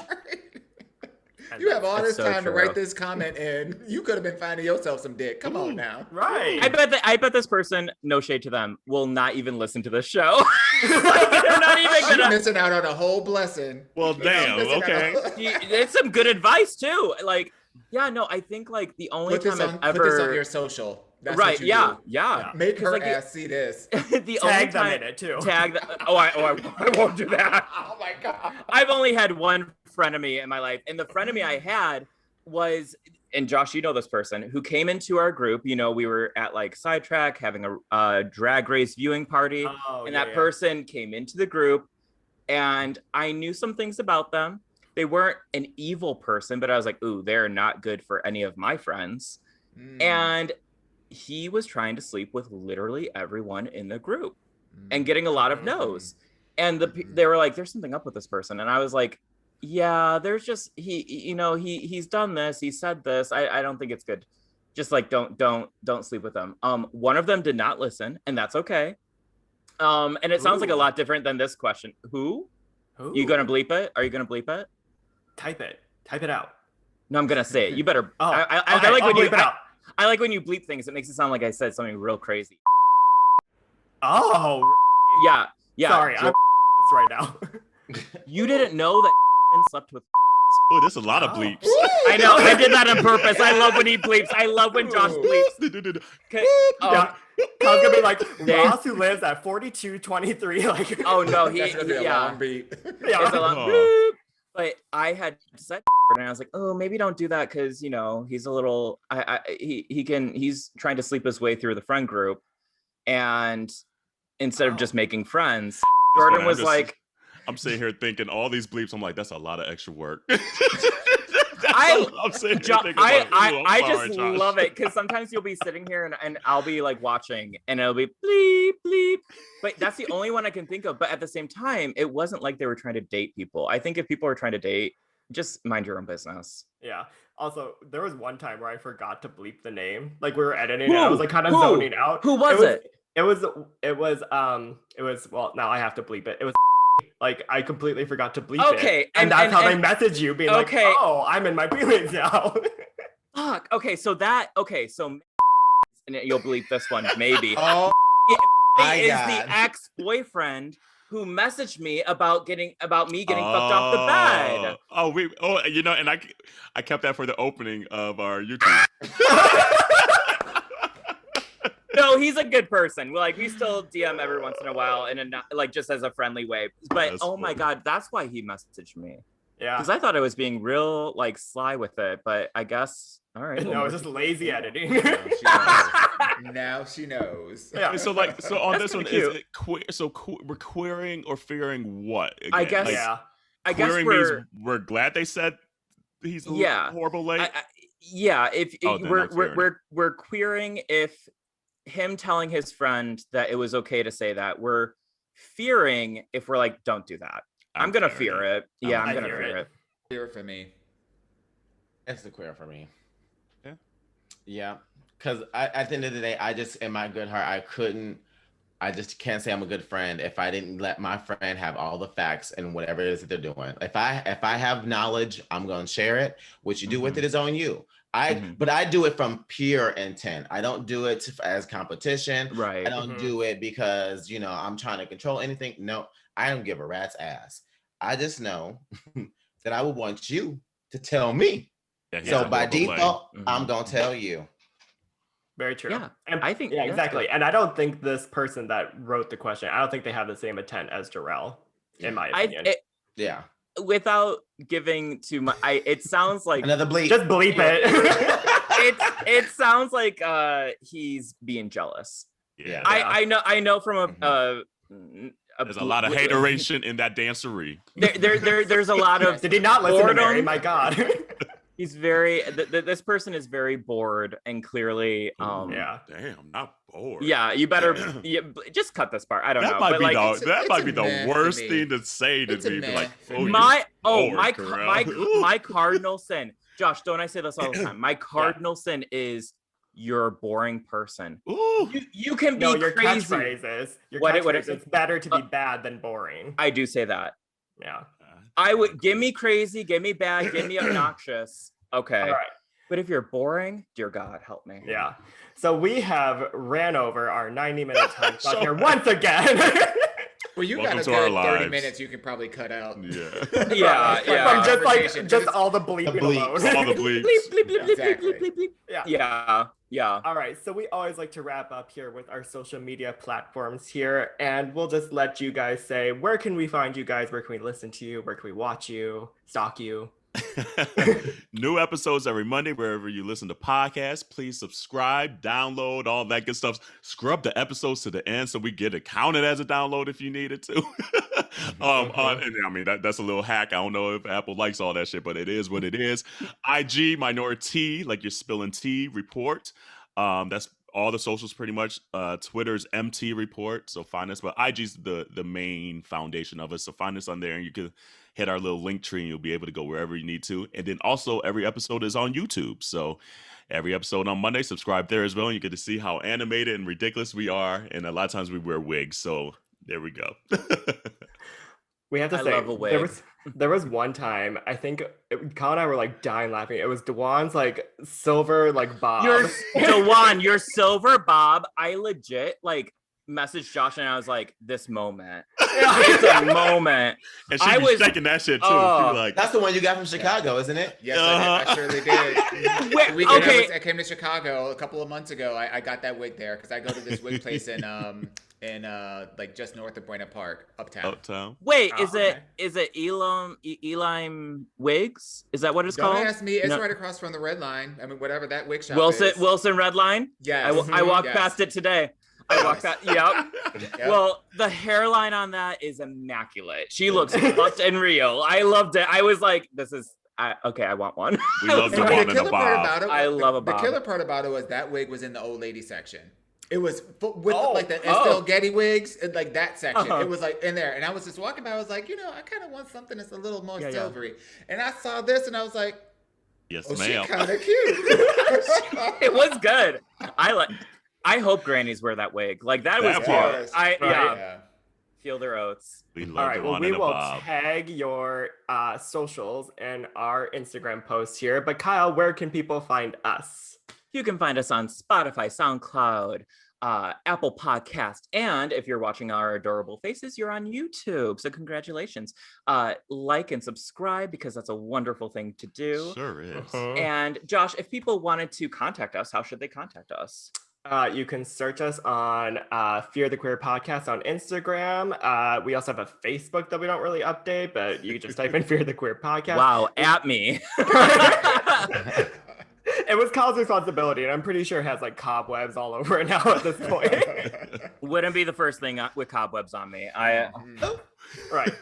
You have all That's this so time to true. write this comment in. You could have been finding yourself some dick. Come on now. Right. I bet this person, no shade to them, will not even listen to this show. Like, they're not even You're gonna. missing out on a whole blessing. Well, damn. Missing out Okay. on- It's some good advice too. Like, yeah, no, I think like the only Put this time on I've put this on ever your social. That's right, what you yeah, do. yeah. Make 'Cause, her like, ass see this. the only Tag them time in it too. tag the, I won't do that. Oh my god. I've only had one frenemy in my life, and the frenemy I had was, and Josh, you know this person who came into our group. You know, we were at like Sidetrack having a drag race viewing party, Oh, and yeah, that person came into the group, and I knew some things about them. They weren't an evil person, but I was like, ooh, they're not good for any of my friends. And he was trying to sleep with literally everyone in the group and getting a lot of no's. And they were like, there's something up with this person. And I was like, yeah, there's just, he's done this. He said this. I don't think it's good. Just like, don't sleep with them. One of them did not listen, and that's okay. And it sounds like a lot different than this question. Who? You gonna bleep it? Are you gonna bleep it? Type it out. No, I'm gonna say it. You better. Oh, I like when bleep you. it out. I like when you bleep things. It makes it sound like I said something real crazy. Oh, Yeah. sorry, I'm right now. You didn't know that slept with. Oh, there's a lot of Oh. bleeps. I know. I did that on purpose. I love when he bleeps. I love when Josh bleeps. Okay, Yeah. Kyle's gonna be like They- Ross, who lives at 4223. Like, Oh no, That's gonna be a long beat. yeah. It's a lot. Oh. But I had said, and I was like, oh, maybe don't do that because he's a little. He's trying to sleep his way through the friend group, and instead of just making friends, Jordan funny, was like, I'm sitting here thinking all these bleeps. I'm like, that's a lot of extra work. I'm sitting here thinking about, I sorry, just Josh. love it because sometimes you'll be sitting here and I'll be like watching and it'll be bleep bleep, but that's the only one I can think of. But at the same time, it wasn't like they were trying to date people. I think if people are trying to date, just mind your own business. Yeah. Also, there was one time where I forgot to bleep the name. Like we were editing, Who? and I was like kind of Who? zoning out. Who was it? It was well, now I have to bleep it. It was like I completely forgot to bleep it. Okay, And that's how they and- message you, being Okay. like, oh, I'm in my feelings now. Fuck. Okay, so and you'll bleep this one maybe. oh my Is God. the ex-boyfriend who messaged me about me getting fucked off the bed. And I kept that for the opening of our YouTube. No, he's a good person. Like we still DM every once in a while like just as a friendly way. But That's oh my funny. God, that's why he messaged me. Yeah. Because I thought I was being real like sly with it, but I guess all right. No, it's just lazy editing. Now she knows. Yeah. So on That's this one, pretty is it queer? So we're queering or fearing what? I again? guess- Like, Yeah. I guess queering we're means we're glad they said he's a Yeah. horrible late. yeah. If Oh, then that's we're queering if him telling his friend that it was okay to say that. We're fearing if we're like, don't do that. I'm gonna fear it. Yeah, I'm I gonna fear fear it. it. Here for me. It's the queer for me. Yeah. Yeah. Because at the end of the day, I just, in my good heart, I just can't say I'm a good friend if I didn't let my friend have all the facts and whatever it is that they're doing. If I have knowledge, I'm going to share it. What you do with it is on you. But I do it from pure intent. I don't do it as competition. Right. I don't do it because, I'm trying to control anything. No, I don't give a rat's ass. I just know that I would want you to tell me. Yeah, he's So a by horrible late. default, Mhm. I'm going to tell you. Very true. Yeah, And I think yeah, that's exactly. And I don't think this person that wrote the question, I don't think they have the same intent as Jerrell, in my opinion. Yeah. Without giving too much, it sounds like Another bleep. Just bleep it. it sounds like he's being jealous. Yeah. I know from There's a lot of hateration in that dancery. there's a lot of Did he not listen to Mary? boredom. My God. He's very. This person is very bored and clearly. Yeah. Damn, not bored. Yeah, you better just cut this part. I don't know. But like, That might be the meh worst to me. thing to say to It's a be meh like, for oh, me. my cardinal sin. Josh, don't I say this all the time? My cardinal sin is you're a boring person. Ooh. You can be No, your crazy. catchphrases. Your What catchphrase, it- it's better to be bad than boring. I do say that. Yeah. I would give me crazy, give me bad, give me obnoxious. Okay. All right. But if you're boring, dear God, help me. Yeah. So we have ran over our 90-minute time slot here once again. Well, you Welcome got a to our good 30 lives. minutes you can probably cut out. Yeah. Yeah. From just all the bleeping bleeps. alone. All the bleeps. Bleep, bleep, bleep, bleep, Exactly. bleep, bleep, bleep. Yeah. Yeah. All right, so we always like to wrap up here with our social media platforms here, and we'll just let you guys say, where can we find you guys? Where can we listen to you? Where can we watch you? Stalk you? New episodes every Monday, wherever you listen to podcasts. Please subscribe, download, all that good stuff. Scrub the episodes to the end so we get it counted as a download if you need it to. And I mean, that's a little hack. I don't know if Apple likes all that shit, but it is what it is. IG, MinoriTea, like you're spilling tea, report. That's all the socials pretty much. Twitter's MT Report. So find us, but IG's the main foundation of us. So find us on there and you can hit our little link tree and you'll be able to go wherever you need to. And then also every episode is on YouTube. So every episode on Monday, subscribe there as well. And you get to see how animated and ridiculous we are. And a lot of times we wear wigs. So there we go. We have to I say, love a wig. there was one time, I think Kyle and I were like dying laughing. It was Dawon's like silver like bob. Dawon, your silver bob. I legit like messaged Josh and I was like, this moment. It's a moment. And she I was was shaking that shit too. Oh. She was like, That's the one you got from Chicago, isn't it? Yes, I surely did. Wait, The weekend okay. I came to Chicago a couple of months ago. I got that wig there because I go to this wig place in like just north of Buena Park, uptown. uptown. Wait, Oh, is it Elam Wigs? Is that what it's Don't called? ask me. It's No. right across from the Red Line. I mean, whatever that wig shop Wilson is. Wilson Red Line? Yes. I walked Yes. past it today. I walked past. Yep. Yep. Well, the hairline on that is immaculate. She looks plucked and real. I loved it. I was like, this is okay. I want one. We love And Dawon and the the killer part bob. about it, I love a the bob. killer part about it was that wig was in the old lady section. It was with Oh, like the oh. Estelle Getty wigs, and like that section. Uh-huh. It was like in there, and I was just walking by. I was like, I kind of want something that's a little more Yeah, yeah. silvery. And I saw this, and I was like, Yes, oh, she ma'am. kind of cute. It was good. I hope grannies wear that wig. Like that was That cute. part. Yeah. Feel their oats. We love All right, well, Dawon we and the will bob. tag your socials and our Instagram post here. But Kyle, where can people find us? You can find us on Spotify, SoundCloud, Apple Podcast, and if you're watching our adorable faces, you're on YouTube. So congratulations. Like and subscribe because that's a wonderful thing to do. Sure is. And Josh, if people wanted to contact us, how should they contact us? You can search us on Fear the Queer Podcast on Instagram. We also have a Facebook that we don't really update, but you can just type in Fear the Queer Podcast. Wow, at me. It was Kyle's responsibility, and I'm pretty sure it has like cobwebs all over it now at this point. Wouldn't be the first thing with cobwebs on me. Right.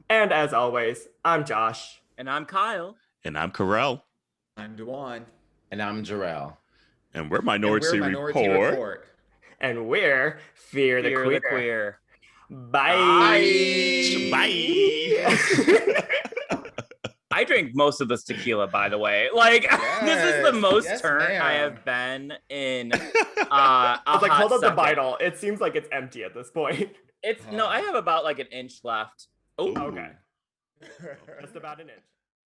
And as always, I'm Josh. And I'm Kyle. And I'm Kerel. I'm Dawon. And I'm Jerrell. And we're And we're MinoriTea Minority Report. Report. And we're Fear the Fear Queer. the queer. Bye. Bye. I drank most of this tequila, by the way. Like, this is the most Yes, turnt I ma'am. have been in. I was like, hold up the second. vital. It seems like it's empty at this point. No, I have about like an inch left. Oh, Okay. Just about an inch.